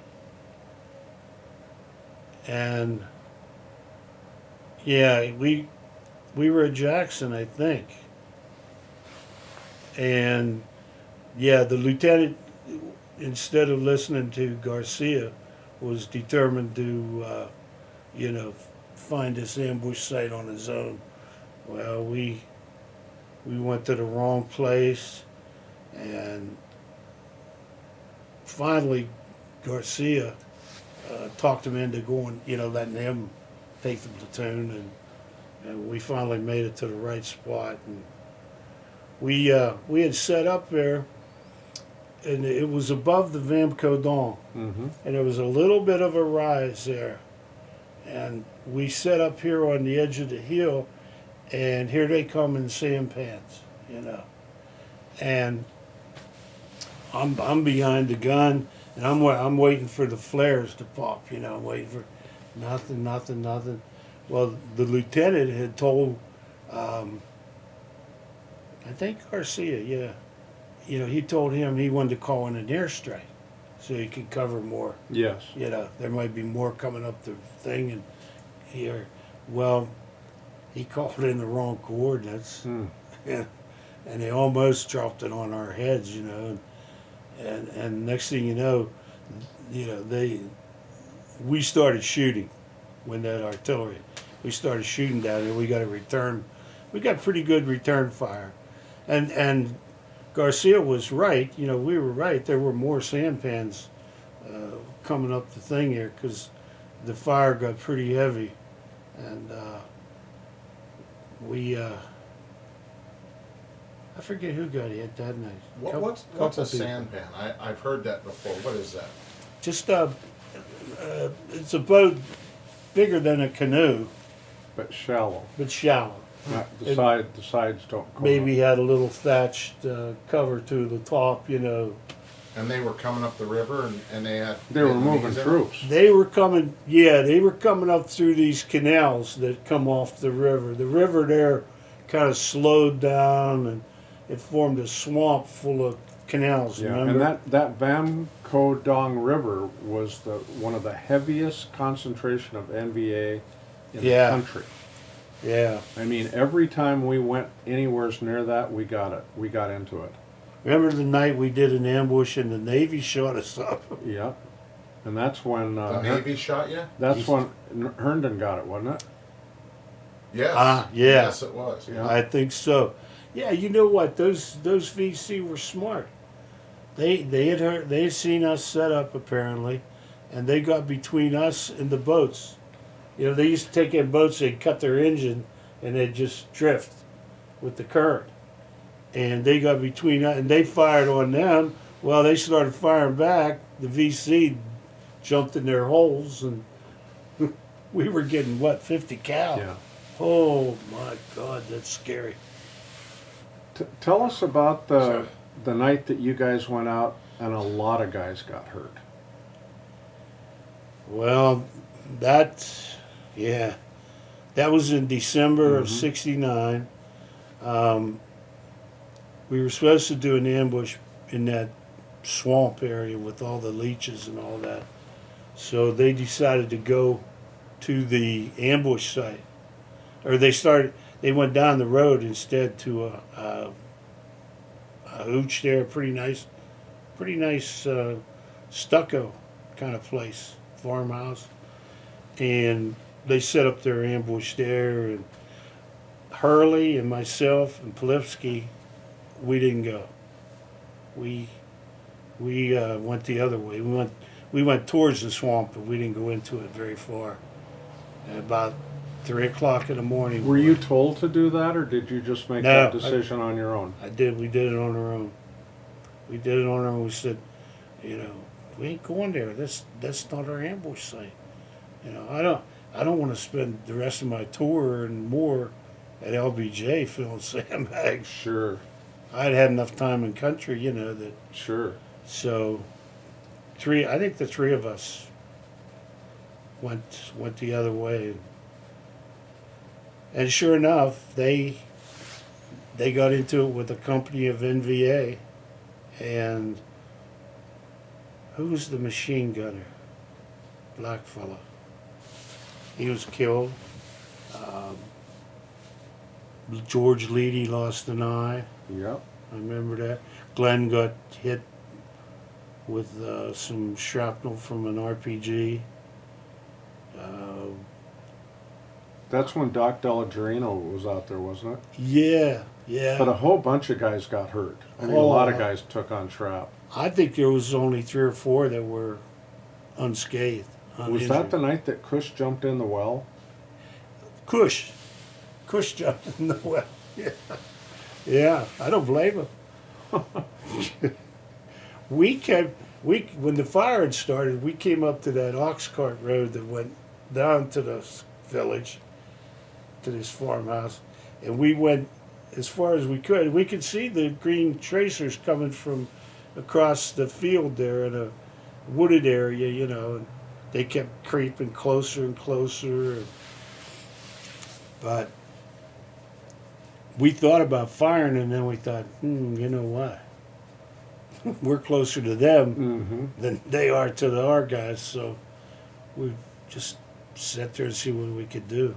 And yeah, we were at Jackson, I think. And yeah, the lieutenant, instead of listening to Garcia, was determined to, find this ambush site on his own. Well, we went to the wrong place, and finally Garcia talked him into going, letting him take the platoon, and we finally made it to the right spot. And we had set up there, and it was above the Vamco Dome, Mm-hmm. and there was a little bit of a rise there. And we set up here on the edge of the hill, and here they come in sampans, And I'm behind the gun, and I'm waiting for the flares to pop, I'm waiting for nothing. Well, the lieutenant had told, I think Garcia, yeah. He told him he wanted to call in an airstrike so he could cover more. Yes. There might be more coming up the thing and here. Well, he called in the wrong coordinates. Mm. And they almost dropped it on our heads, and next thing you know, we started shooting when that artillery. We started shooting down there. We got a return. We got pretty good return fire, and Garcia was right. We were right. There were more sampans coming up the thing here because the fire got pretty heavy, and I forget who got hit that night. What's a Couple people. sampan? I've heard that before. What is that? Just it's a boat bigger than a canoe, But shallow. but shallow. Not the It- sides don't come Maybe up. had a little thatched cover to the top. And they were coming up the river, and they had. They were moving Vietnamese in it? troops. They were coming. Yeah, they were coming up through these canals that come off the river. The river there kind of slowed down, and it formed a swamp full of canals. Yeah, Remember? and that Vam Co Dong River was one of the heaviest concentration of NVA in Yeah. the country. Yeah. I mean, every time we went anywhere near that, we got it. We got into it. Remember the night we did an ambush and the Navy shot us up? Yep. And that's when The Navy shot you? that's when Herndon got it, wasn't it? Yes. Yeah. Yes, it was. Yeah. I think so. Yeah, you know what? Those VC were smart. They had seen us set up apparently, and they got between us and the boats, You know, they used to take in boats, they'd cut their engine, and they'd just drift with the current. And they got between us, and they fired on them. Well, they started firing back. The VC jumped in their holes, and we were getting, what, 50 cal? Yeah. Oh, my God, that's scary. Tell us about Sorry. the night that you guys went out and a lot of guys got hurt. Well, that was in December of Mhm. '69. We were supposed to do an ambush in that swamp area with all the leeches and all that. So they decided to go to the ambush site, or they went down the road instead to a hooch there, pretty nice stucco kind of place, farmhouse, and they set up their ambush there. And Hurley and myself and Polifsky, we didn't go. We went the other way. We went towards the swamp, but we didn't go into it very far. And about 3 o'clock in the morning. Were you told to do that, or did you just make No, that decision on your own? We did it on our own. We did it on our own. We said, you know, we ain't going there. That's not our ambush site. You know, I don't want to spend the rest of my tour and more at LBJ filling sandbags. Sure, I'd had enough time in country, you know, that. sure. So I think the three of us went the other way. And sure enough, they got into it with a company of NVA. And who was the machine gunner? Black fella. He was killed. George Leedy lost an eye. Yep. I remember that. Glenn got hit with some shrapnel from an RPG. That's when Doc Delagerino was out there, wasn't it? Yeah. But a whole bunch of guys got hurt. I mean, a lot of Oh. guys took on shrap. I think there was only 3 or 4 that were unscathed. Was that the night that Cush jumped in the well? Cush jumped in the well. Yeah, I don't blame him. When the fire had started, we came up to that ox cart road that went down to the village, to this farmhouse, and we went as far as we could. We could see the green tracers coming from across the field there in a wooded area, you know, and they kept creeping closer and closer. But we thought about firing, and then we thought, you know what? We're closer to them Mm-hmm. than they are to our guys, so we just sat there and see what we could do.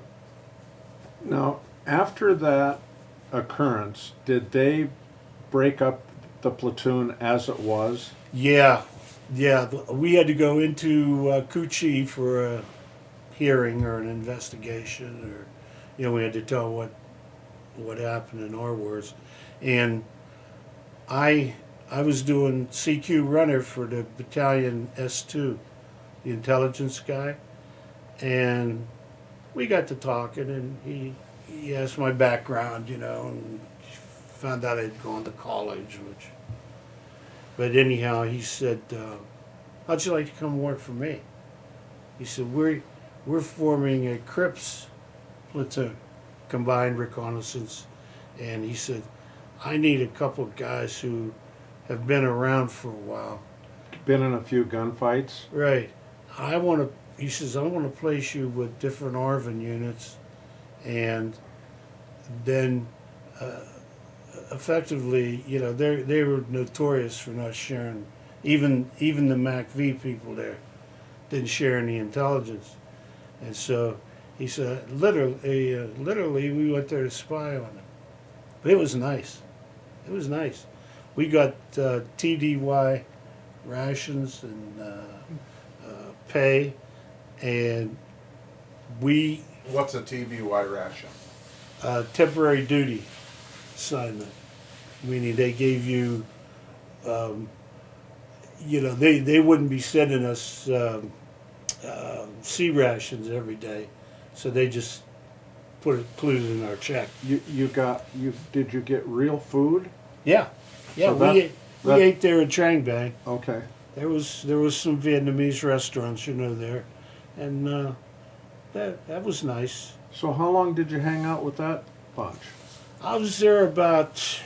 Now, after that occurrence, did they break up the platoon as it was? Yeah. We had to go into Coochie for a hearing or an investigation, or we had to tell what happened in our words. And I was doing CQ runner for the battalion S2, the intelligence guy, and we got to talking, and he asked my background, and found out I'd gone to college, but anyhow, he said, how'd you like to come work for me? He said, we're forming a Crips platoon, combined reconnaissance, and he said, I need a couple of guys who have been around for a while. Been in a few gunfights? Right. He says, I want to place you with different ARVN units, and then effectively, they were notorious for not sharing. Even the MACV people there didn't share any intelligence, and so he said, literally, we went there to spy on them. But it was nice. It was nice. We got TDY rations and pay, and What's a TBY ration? temporary duty assignment, meaning they gave you, they wouldn't be sending us C rations every day. So they just included in our check. Did you get real food? Yeah, yeah. So We that- ate there at Trang Bang. Okay. There was some Vietnamese restaurants, there, and that was nice. So how long did you hang out with that bunch? I was there about,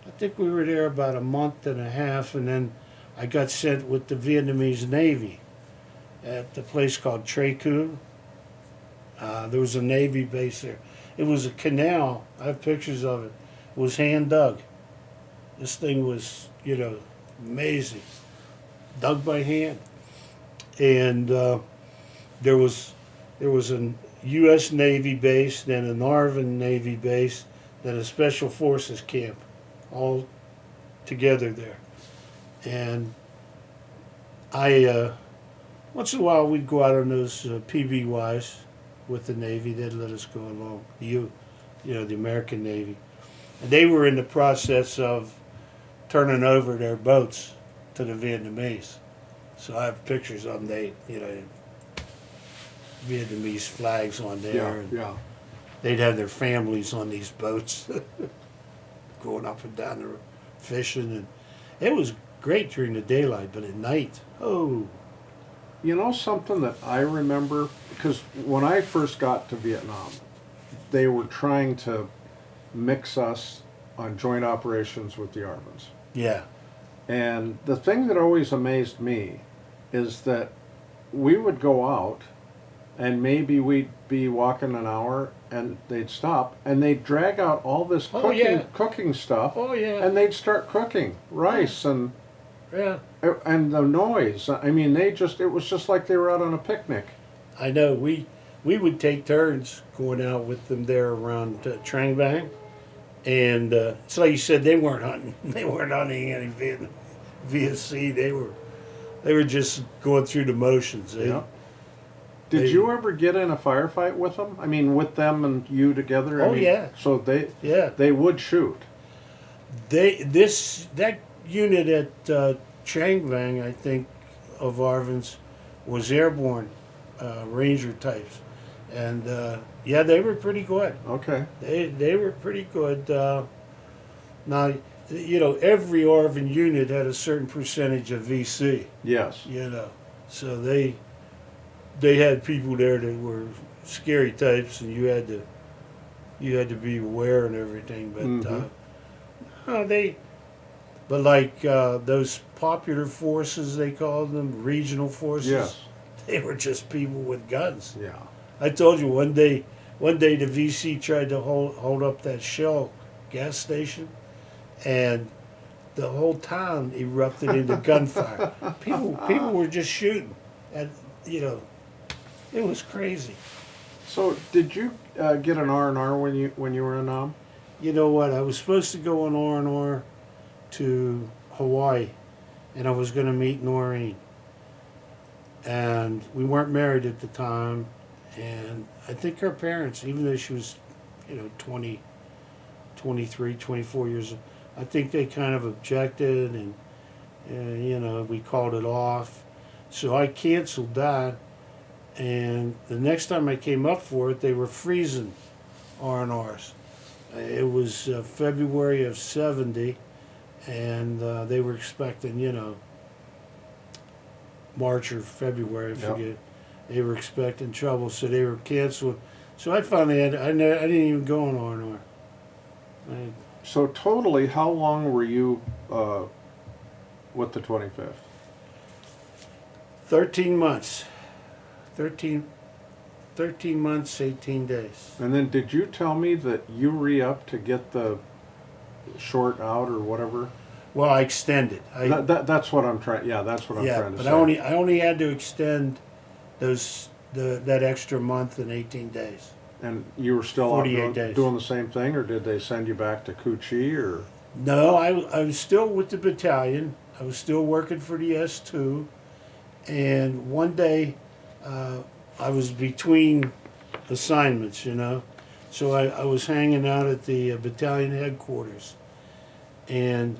I think we were there about a month and a half, and then I got sent with the Vietnamese Navy at the place called Tre Cun. There was a Navy base there. It was a canal. I have pictures of it. It was hand dug. This thing was, amazing. Dug by hand. And there was a U.S. Navy base, then an Arvin Navy base, then a Special Forces camp, all together there. And once in a while we'd go out on those PBYs with the Navy. They'd let us go along, the American Navy. And they were in the process of turning over their boats to the Vietnamese. So I have pictures of them. Vietnamese flags on there. Yeah, And yeah. they'd have their families on these boats going up and down the fishing. And it was great during the daylight, but at night, oh. You know something that I remember, because when I first got to Vietnam, they were trying to mix us on joint operations with the Arvins. Yeah. And the thing that always amazed me is that we would go out and maybe we'd be walking an hour and they'd stop and they'd drag out all this cooking stuff Oh, yeah. and they'd start cooking rice and Yeah. the noise. I mean, it was just like they were out on a picnic. I know. We would take turns going out with them there around Trang Bang. And it's like you said, they weren't hunting. They weren't hunting any VSC. They were just going through the motions. Did you ever get in a firefight with them? I mean, with them and you together? Oh, yeah. So they would shoot. That unit at Trang Bang, I think, of Arvin's, was airborne Ranger types, and they were pretty good. Okay. They were pretty good. Now, every Arvin unit had a certain percentage of VC. Yes. So they had people there that were scary types, and you had to be aware and everything. But but like those popular forces, they called them regional forces. Yes. They were just people with guns. Yeah. I told you one day the VC tried to hold up that Shell gas station, and the whole town erupted into gunfire. People were just shooting, and it was crazy. So did you get an R&R when you were in Nam? You know what? I was supposed to go on R&R to Hawaii, and I was going to meet Noreen. And we weren't married at the time, and I think her parents, even though she was, 20, 23, 24 years old, I think they kind of objected, and we called it off. So I canceled that, and the next time I came up for it, they were freezing R&Rs. It was February of 70, and they were expecting, March or February, I forget. They were expecting trouble, so they were canceled. So I finally I didn't even go on R&R. So totally, how long were you with the 25th? 13 months. 13 months, 18 days. And then did you tell me that you re-upped to get the short out or whatever? Well, I extended. That's what I'm trying. Yeah, that's what I'm trying to but say. I only had to extend that extra month and 18 days. And you were still out 48 days. doing the same thing, or did they send you back to Cu Chi, or? No, I was still with the battalion. I was still working for the S2, and one day I was between assignments, so I was hanging out at the battalion headquarters, and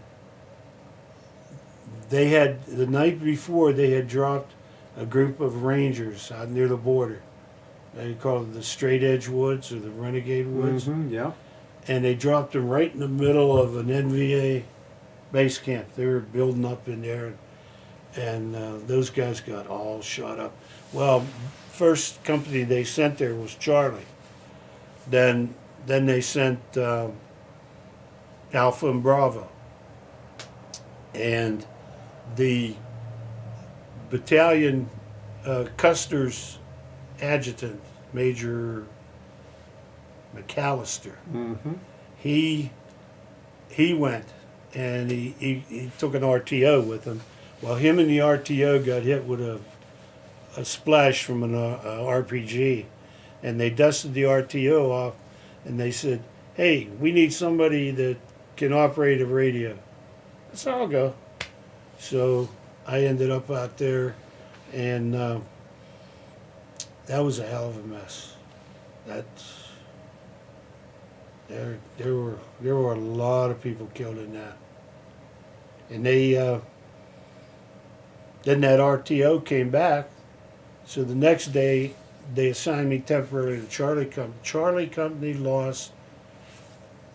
the night before they had dropped a group of Rangers out near the border, They call it the straight edge woods or the renegade woods. Yeah. And they dropped them right in the middle of an NVA base camp. They were building up in there, and those guys got all shot up. Well, first company they sent there was Charlie. Then they sent Alpha and Bravo, and the battalion Custer's adjutant, Major McAllister. Mm-hmm. He went and he took an RTO with him. Well, him and the RTO got hit with a splash from an RPG, and they dusted the RTO off, and they said, "Hey, we need somebody that can operate a radio." So I'll go. So I ended up out there, and that was a hell of a mess. There were a lot of people killed in that, and they then that RTO came back. So the next day they assigned me temporarily to Charlie Company. Charlie Company lost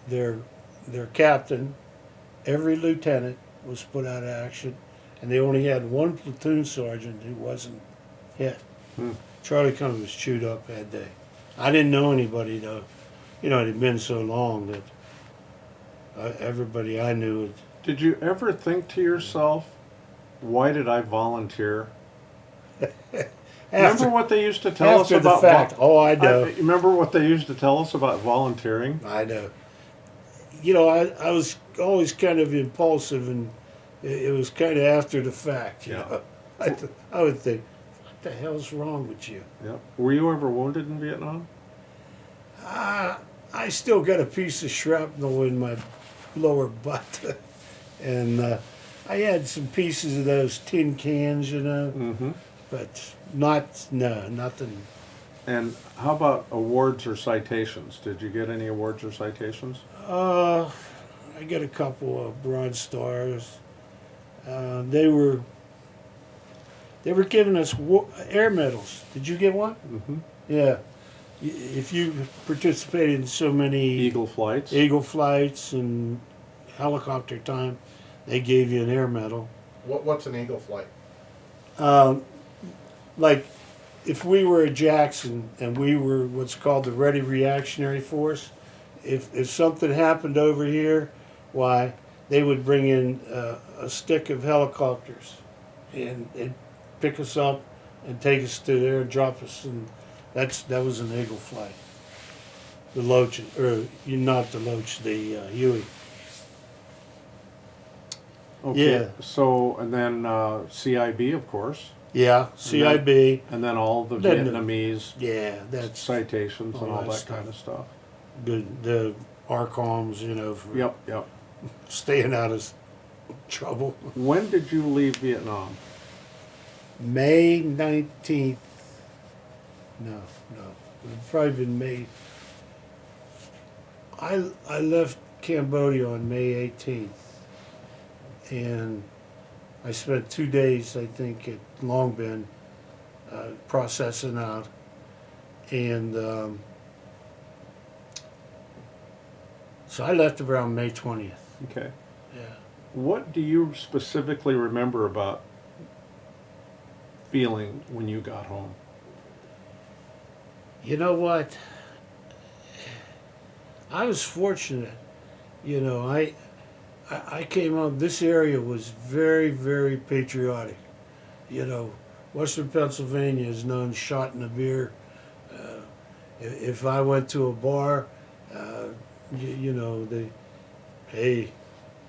their captain. Every lieutenant was put out of action, and they only had one platoon sergeant who wasn't hit. Charlie Company was chewed up that day. I didn't know anybody though. You know, it had been so long that everybody I knew. Did you ever think to yourself, why did I volunteer? Remember what they used to tell us after the about fact. Oh, I know. Remember what they used to tell us about volunteering? I know. You know, I was always kind of impulsive, and it was kind of after the fact. You know? I would think, what the hell's wrong with you? Yeah. Were you ever wounded in Vietnam? I still got a piece of shrapnel in my lower butt, and I had some pieces of those tin cans, you know, Mm-hmm. but nothing. And how about awards or citations? Did you get any awards or citations? I got a couple of Bronze Stars. They were giving us air medals. Did you get one? Mm-hmm. Yeah. If you participated in so many Eagle flights? Eagle flights and helicopter time, they gave you an air medal. What's an Eagle flight? Like, if we were at Jackson and we were what's called the Ready Reactionary Force, if something happened over here, why, they would bring in a stick of helicopters and pick us up and take us to there and drop us, and that was an Eagle flight. The Loach, or not the Loach, the Huey. Okay. Yeah. So, and then CIB, of course. Yeah, CIB. And then all the Then the- Vietnamese Yeah, that's citations and all that stuff. kind of stuff. the ARCOMs, you know, for Yep. staying out of trouble. When did you leave Vietnam? May 19th. No. It's probably been May. I left Cambodia on May 18th. And I spent 2 days, I think, at Long Binh processing out. And so I left around May 20th. Okay. Yeah. What do you specifically remember about feeling when you got home? You know what? I was fortunate. You know, I came up, this area was very, very patriotic. You know, Western Pennsylvania is known shot in the beer. If I went to a bar, you know, hey,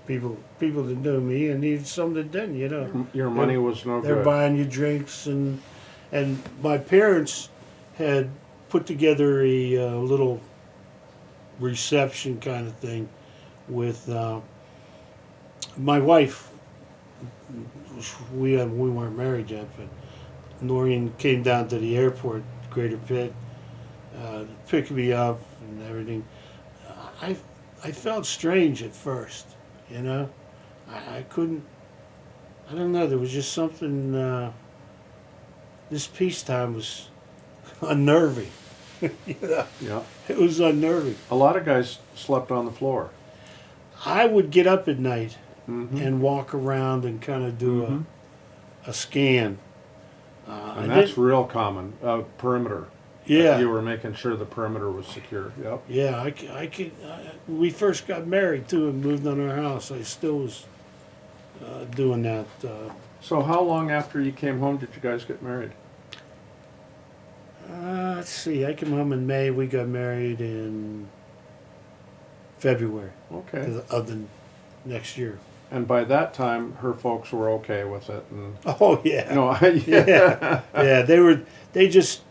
people that knew me and even some that didn't, you know. Your money was no They're good. buying you drinks, and my parents had put together a little reception kind of thing with my wife. We weren't married yet, but Noreen came down to the airport, Greater Pitt, to pick me up and everything. I felt strange at first, you know. I couldn't. I don't know. There was just something. This peacetime was unnerving. You know, Yeah. it was unnerving. A lot of guys slept on the floor. I would get up at night Mm-hmm. and walk around and kind of do Mhm. a scan. And I that's did- real common. Perimeter. yeah. You were making sure the perimeter was secure. Yep. Yeah, we first got married too and moved on our house. I still was doing that. So how long after you came home did you guys get married? Let's see, I came home in May. We got married in February Okay. of the next year. And by that time, her folks were okay with it. And Oh yeah, no, yeah, yeah. They just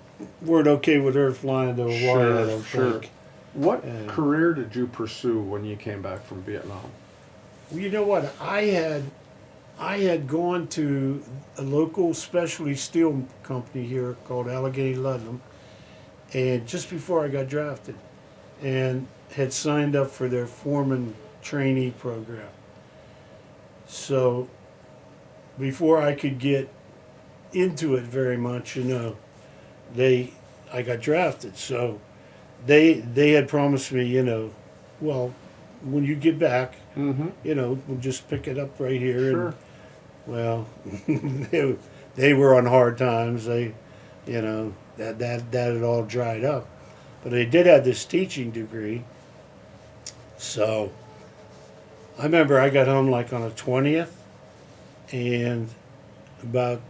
weren't okay with her flying to Hawaii. Sure, I don't sure. think. What Yeah. career did you pursue when you came back from Vietnam? Well, you know what? I had gone to a local specialty steel company here called Allegheny Ludlam, and just before I got drafted, and had signed up for their foreman trainee program. So before I could get into it very much, you know, I got drafted. So they had promised me, you know, well, when you get back, Mm-hmm. you know, we'll just pick it up right here. Sure. And, well, they were on hard times. They, you know, that had all dried up. But they did have this teaching degree. So I remember I got home like on the 20th, and about,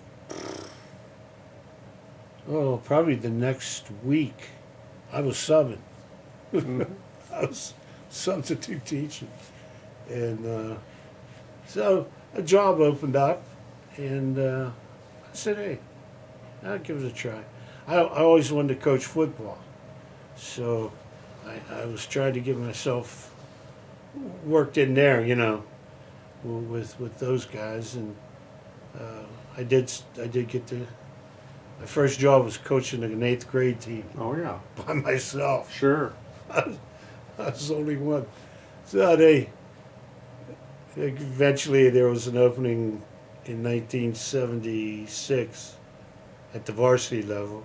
probably the next week, I was subbing. Mhm. I was substitute teaching. And so a job opened up, and I said, hey, I'll give it a try. I always wanted to coach football, so I was trying to get myself worked in there, you know, with those guys, and I did get to. My first job was coaching an 8th grade team Oh yeah. by myself. Sure. I was the only one. So they eventually there was an opening in 1976 at the varsity level,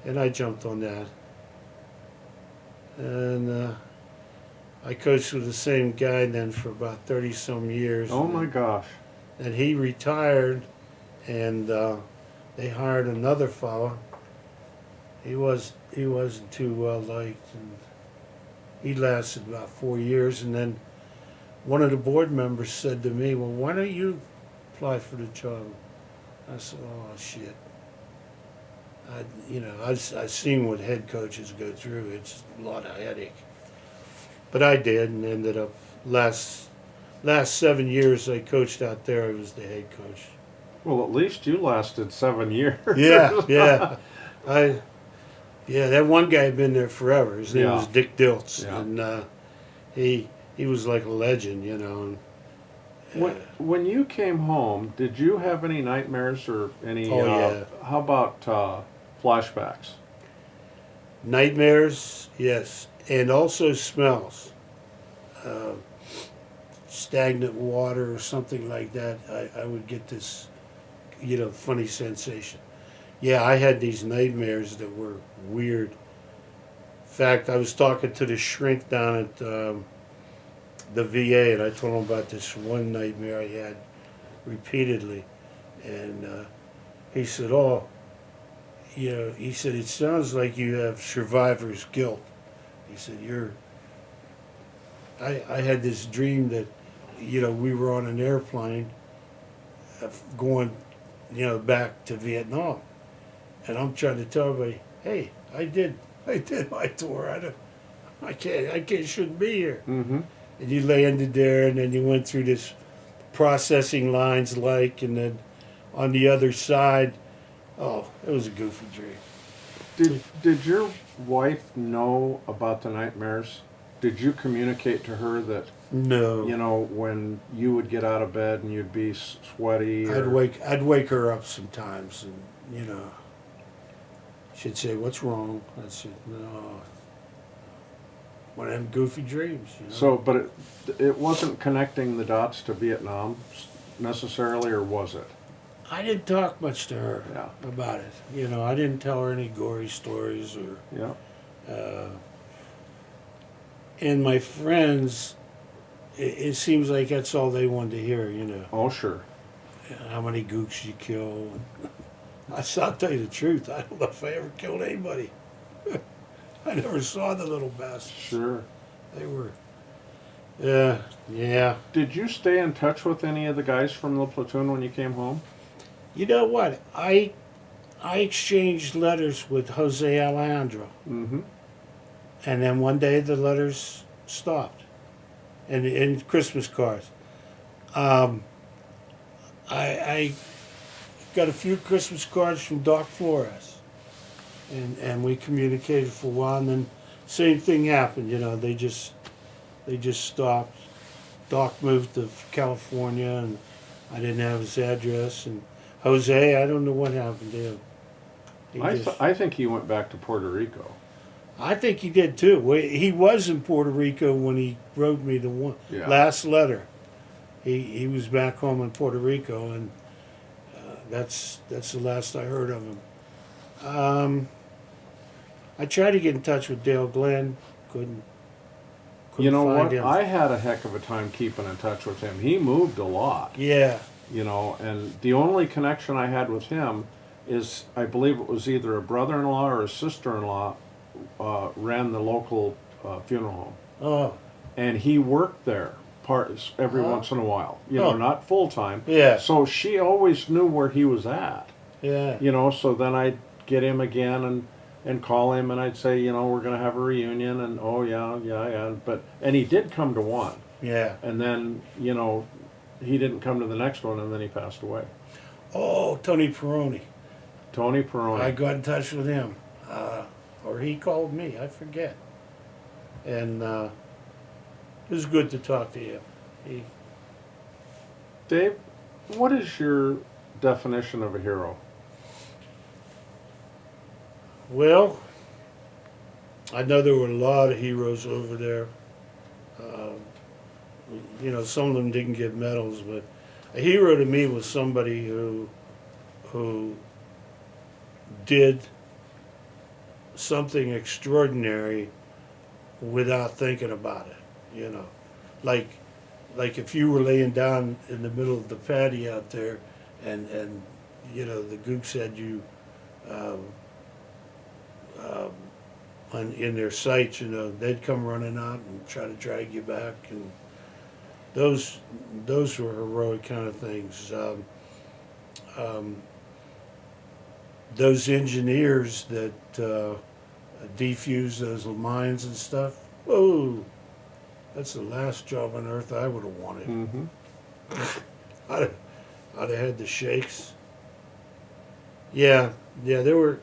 and I jumped on that. And I coached with the same guy then for about 30 some years. Oh my gosh. And he retired, and they hired another fella. He wasn't too well liked, and he lasted about 4 years. And then one of the board members said to me, "Well, why don't you apply for the job?" I said, "Oh shit." I've seen what head coaches go through. It's a lot of headache. But I did, and ended up last 7 years I coached out there. I was the head coach. Well, at least you lasted 7 years. Yeah. That one guy had been there forever. His name Yeah. was Dick Diltz, Yeah. and he was like a legend, you know. And, When you came home, did you have any nightmares or any? Oh, yeah. How about flashbacks? nightmares, yes, and also smells. Stagnant water or something like that. I would get this, you know, funny sensation. Yeah, I had these nightmares that were weird. In fact, I was talking to the shrink down at the VA, and I told him about this one nightmare I had repeatedly, and he said, "Oh, you know," he said, "it sounds like you have survivor's guilt." He said, I had this dream that, you know, we were on an airplane going, you know, back to Vietnam, and I'm trying to tell everybody, hey, I did my tour. I shouldn't be here. Mm-hmm. And you landed there, and then you went through this processing lines, and then on the other side, oh, it was a goofy dream. Did your wife know about the nightmares? Did you communicate to her that, No, you know, when you would get out of bed and you'd be sweaty? I'd wake her up sometimes, and you know, she'd say, "What's wrong?" I'd say, "No, one of them goofy dreams." You know? So, but it wasn't connecting the dots to Vietnam necessarily, or was it? I didn't talk much to her Yeah. about it. You know, I didn't tell her any gory stories or. Yeah. And my friends, it seems like that's all they wanted to hear. You know, Oh, sure. how many gooks you kill. I'll tell you the truth. I don't know if I ever killed anybody. I never saw the little bastards. Sure. They were. Yeah. Did you stay in touch with any of the guys from the platoon when you came home? You know what? I exchanged letters with Jose Alejandro, Mm-hmm. and then one day the letters stopped, and Christmas cards. I got a few Christmas cards from Doc Flores, and we communicated for a while, and then same thing happened. You know, they just stopped. Doc moved to California, and I didn't have his address. And Jose, I don't know what happened to him. I think he went back to Puerto Rico. I think he did too. He was in Puerto Rico when he wrote me the Yeah. last letter. He was back home in Puerto Rico, and that's the last I heard of him. I tried to get in touch with Dale Glenn, couldn't You know find what? him. I had a heck of a time keeping in touch with him. He moved a lot, Yeah, you know, and the only connection I had with him is I believe it was either a brother-in-law or a sister-in-law ran the local funeral home, oh, and he worked there parts every Oh. once in a while. You know, Oh. not full time. yeah, So she always knew where he was at. yeah, You know, so then I'd get him again and call him and I'd say, you know, we're gonna have a reunion and oh yeah, and he did come to one, yeah. and then you know he didn't come to the next one, and then he passed away. Oh, Tony Peroni. Tony Peroni. I got in touch with him, or he called me. I forget. And it was good to talk to him. Dave, what is your definition of a hero? Well, I know there were a lot of heroes over there. You know, some of them didn't get medals, but a hero to me was somebody who did something extraordinary without thinking about it. You know, like if you were laying down in the middle of the paddy out there, and you know the gooks had you. In their sights, you know, they'd come running out and try to drag you back, and those were heroic kind of things. Those engineers that defuse those mines and stuff. Whoa, that's the last job on earth I would have wanted. Mm-hmm. I'd have had the shakes. Yeah, there were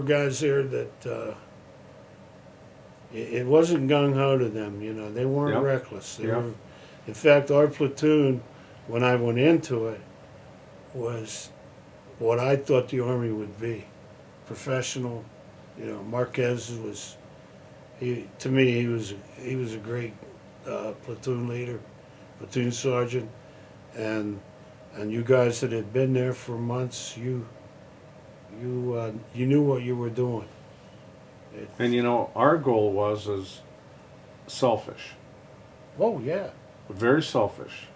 guys there that it wasn't gung ho to them. You know, they weren't Yep. reckless. They Yep. were, in fact, our platoon, when I went into it, was what I thought the Army would be: professional. You know, Marquez was. To me, he was a great platoon leader, platoon sergeant, and you guys that had been there for months, you knew what you were doing. And you know, our goal was selfish, Oh yeah, very selfish.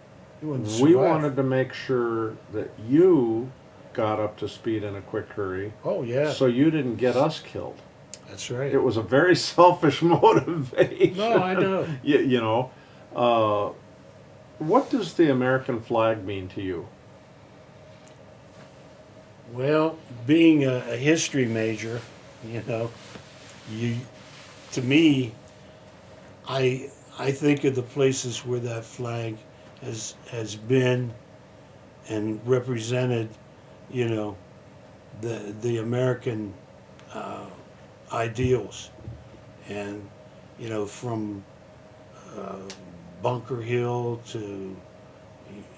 you wanted to We survive. wanted to make sure that you got up to speed in a quick hurry, Oh yeah, so you didn't get us killed. that's right. It was a very selfish motivation. No, I know. You know, what does the American flag mean to you? Well, being a history major, you know, to me, I think of the places where that flag has been and represented, you know, the American ideals, and you know, from Bunker Hill to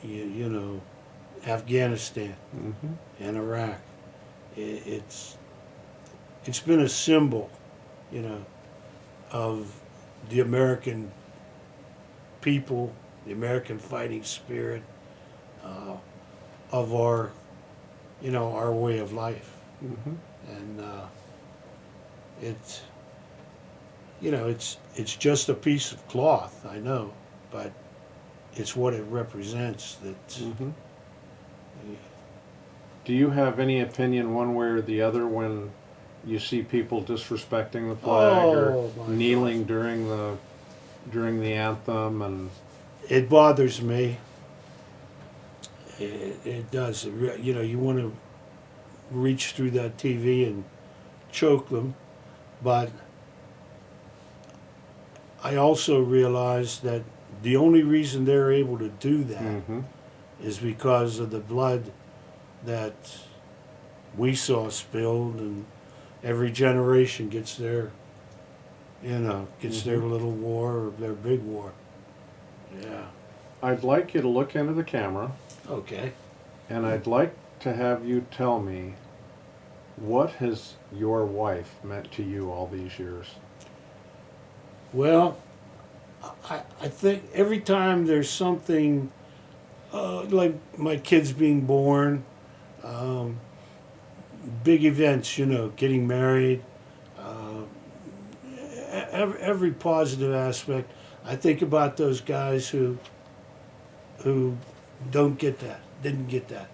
you know, Afghanistan Mm-hmm. and Iraq. It's been a symbol, you know, of the American people, the American fighting spirit, of our, our way of life. Mm-hmm. And it's, it's just a piece of cloth, I know, but it's what it represents. That Mm-hmm. Do you have any opinion one way or the other when you see people disrespecting the flag Oh, or my kneeling during the anthem and it bothers me. It does. You want to reach through that TV and choke them, but I also realize that the only reason they're able to do that mm-hmm. is because of the blood that we saw spilled, and every generation gets their, their Mhm. little war or their big war. Yeah. I'd like you to look into the camera Okay. and I'd like to have you tell me what has your wife meant to you all these years? Well, I think every time there's something like my kids being born, um, big events, getting married, every positive aspect, I think about those guys who didn't get that.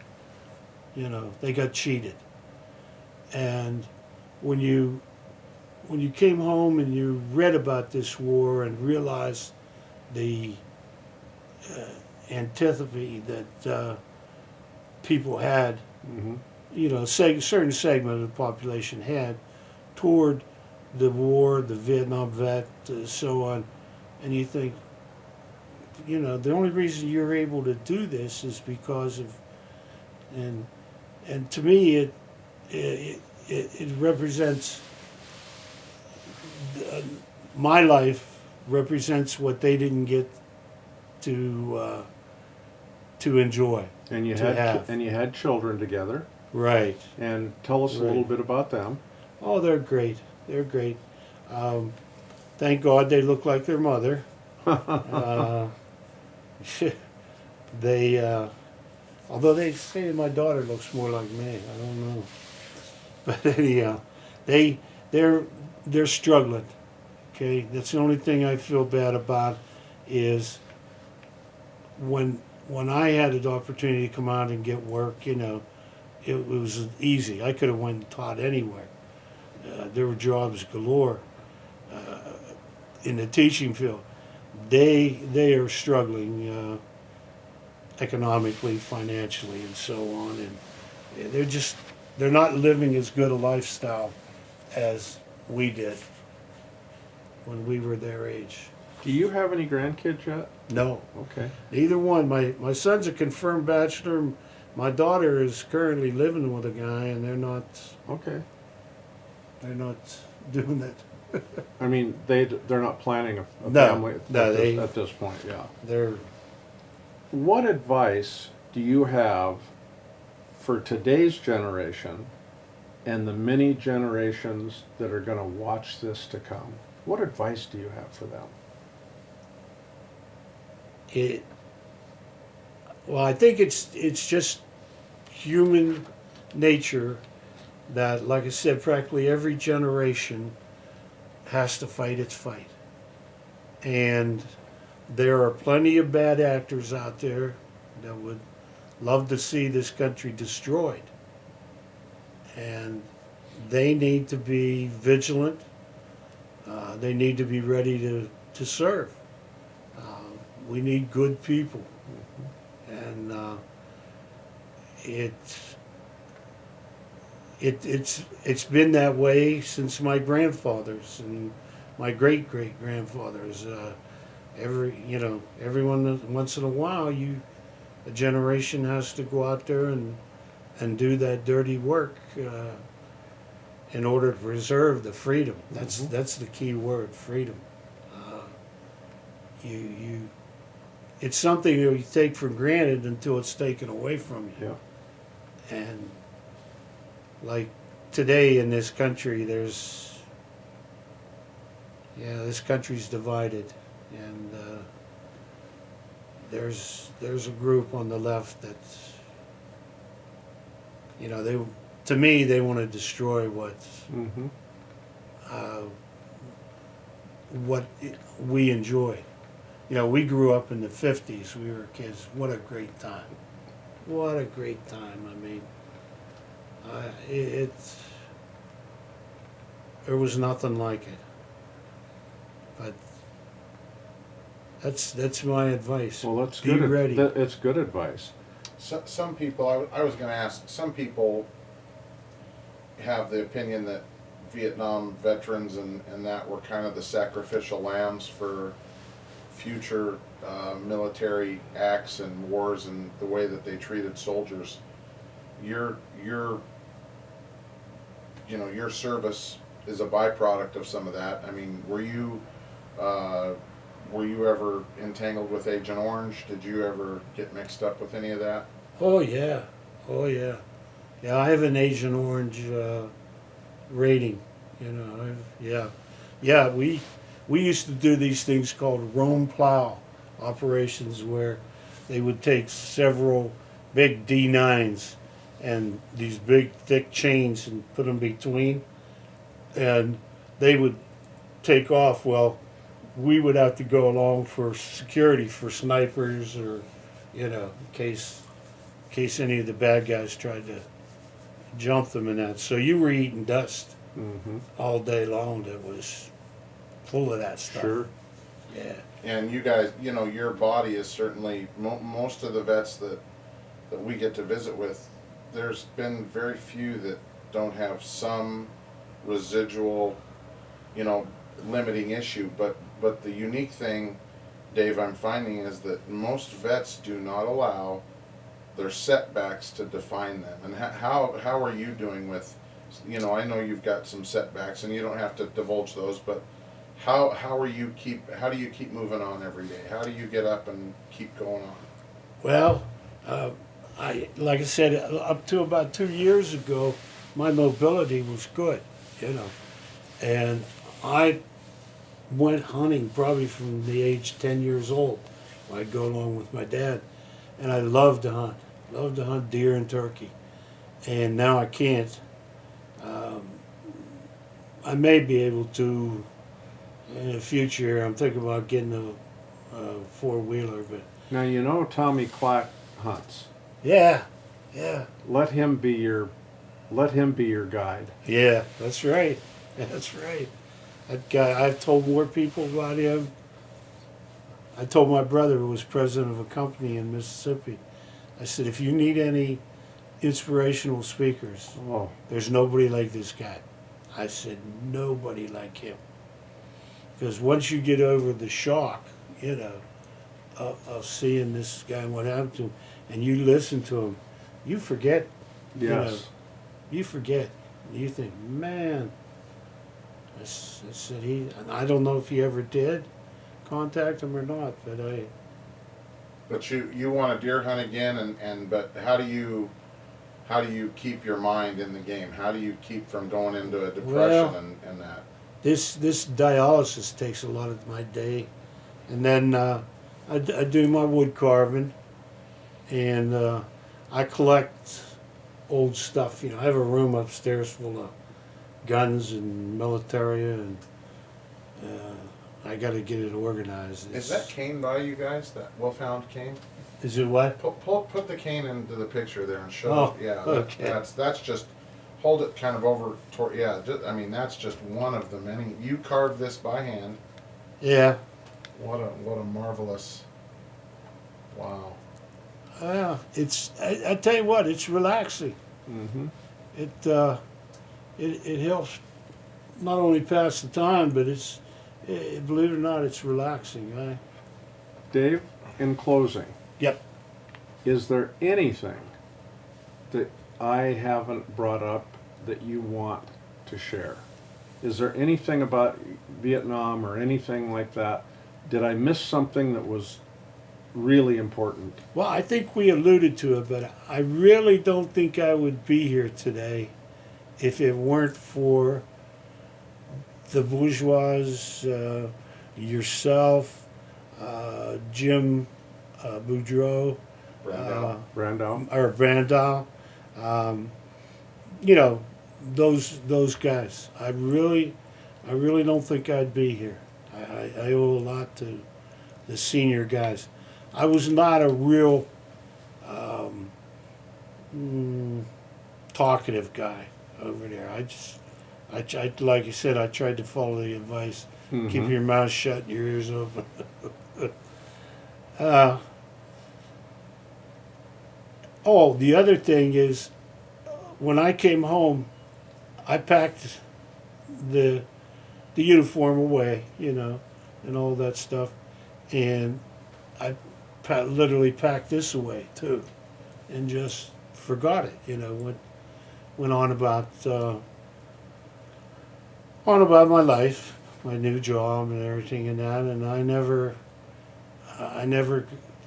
They got cheated. And when you came home and you read about this war and realized the antipathy that people had, Mm-hmm. certain segment of the population had toward the war, the Vietnam vet, so on, and you think, the only reason you're able to do this is because of, and to me it represents my life represents what they didn't get to enjoy. And you To have. and you had children together. Right. And tell us a Right. little bit about them. Oh, they're great. They're great. Thank God they look like their mother. They, although they say my daughter looks more like me, I don't know. But anyhow, they're struggling. Okay, that's the only thing I feel bad about is when I had an opportunity to come out and get work. It was easy. I could have went and taught anywhere. There were jobs galore in the teaching field. They are struggling economically, financially, and so on, and they're not living as good a lifestyle as we did when we were their age. Do you have any grandkids yet? No, Okay. neither one. My son's a confirmed bachelor. My daughter is currently living with a guy, and they're not Okay. doing it. I mean, they're not planning a No, family no, at this point, yeah. They're What advice do you have for today's generation and the many generations that are going to watch this to come? What advice do you have for them? Well, I think it's just human nature that, like I said, practically every generation has to fight its fight. And there are plenty of bad actors out there that would love to see this country destroyed. And they need to be vigilant. They need to be ready to serve. We need good people. And it's been that way since my grandfathers and my great grandfathers. Everyone once in a while, a generation has to go out there and do that dirty work in order to preserve the freedom. That's the key word, freedom. It's something that you take for granted until it's taken away from you. Yeah. And like today in this country, this country's divided, and there's a group on the left You know, to me, they want to destroy Mm-hmm. uh, what we enjoyed. You know, we grew up in the 50s. We were kids. What a great time. What a great time. I mean, there was nothing like it. But that's my advice. Well, that's Be good. ready. It's good advice. So, some people, I was going to ask, some people have the opinion that Vietnam veterans and that were kind of the sacrificial lambs for future military acts and wars and the way that they treated soldiers. Your your service is a byproduct of some of that. I mean, were you ever entangled with Agent Orange? Did you ever get mixed up with any of that? Oh yeah, oh yeah, yeah. I have an Agent Orange rating. You know, yeah. We used to do these things called roam plow operations, where they would take several big D9s and these big thick chains and put them between, and they would take off. Well, we would have to go along for security for snipers, or in case any of the bad guys tried to jump them and that. So you were eating dust Mm-hmm. all day long. That was full of that stuff. Sure. Yeah. And you guys, your body is certainly, most of the vets that we get to visit with, there's been very few that don't have some residual, limiting issue. But the unique thing, Dave, I'm finding is that most vets do not allow their setbacks to define them. And how are you doing with, I know you've got some setbacks and you don't have to divulge those, but how do you keep moving on every day? How do you get up and keep going on? Well, like I said, up to about 2 years ago, my mobility was good, and I went hunting probably from the age 10 years old. I'd go along with my dad, and I loved to hunt deer and turkey, and now I can't. I may be able to in the future. I'm thinking about getting a four-wheeler, but Now Tommy Clack hunts. yeah. Let him be your guide. Yeah, that's right. That's right. That guy, I've told more people about him. I told my brother, who was president of a company in Mississippi, I said, if you need any inspirational speakers, Oh, there's nobody like this guy. I said, nobody like him. Because once you get over the shock, of seeing this guy and what happened to him, and you listen to him, you forget. yes. You forget. You think, man. I said and I don't know if he ever did contact him or not, but But you want to deer hunt again, but how do you keep your mind in the game? How do you keep from going into a depression Well, and that? this dialysis takes a lot of my day, and then I do my wood carving, and I collect old stuff. I have a room upstairs full of guns and militaria, and I got to get it organized. Is that cane by you guys? That Wolfhound cane? Is it what? Put the cane into the picture there and show Oh, it. Yeah, okay. that's just, hold it kind of over toward, that's just one of the many. You carved this by hand. Yeah. What a marvelous, wow. I tell you what, it's relaxing. Mm-hmm. It helps not only pass the time, but believe it or not, it's relaxing. Dave, in closing, Yep. is there anything that I haven't brought up that you want to share? Is there anything about Vietnam or anything like that? Did I miss something that was really important? Well, I think we alluded to it, but I really don't think I would be here today if it weren't for the bourgeois, yourself, Jim Boudreau, Brandau. Brandau? or Brandau. you know, those guys. I really don't think I'd be here. I owe a lot to the senior guys. I was not a real talkative guy over there. Like you said, I tried to follow the advice. Keep your mouth shut and your ears open. Oh, the other thing is, when I came home, I packed the uniform away, you know, and all that stuff, and I literally packed this away too, and just forgot it, you know. Went on about my life, my new job, and everything, and that, and I never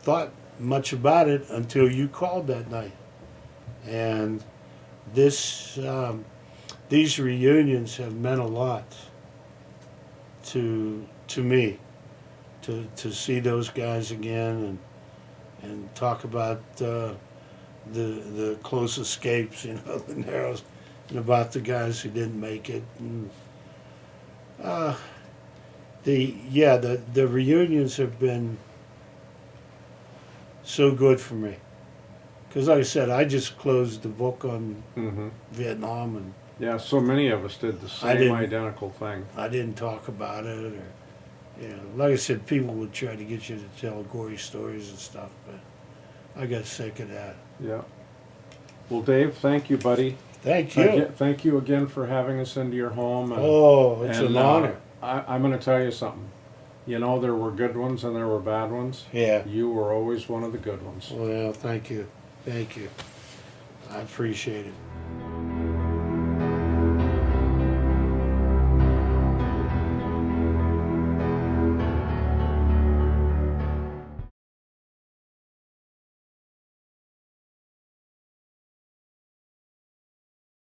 thought much about it until you called that night, and these reunions have meant a lot to me, to see those guys again and talk about the close escapes, you know, the narrows, and about the guys who didn't make it, and the reunions have been so good for me, because like I said, I just closed the book on Vietnam, and Yeah, so many of us did the same didn't. identical thing. I didn't talk about it, or, you know, like I said, people would try to get you to tell gory stories and stuff, but I got sick of that. Yeah. Well, Dave, thank you, buddy. Thank you. Thank you again for having us into your home. Oh, it's an honor. I'm going to tell you something. You know, there were good ones and there were bad ones. Yeah. You were always one of the good ones. Well, thank you. Thank you. I appreciate it.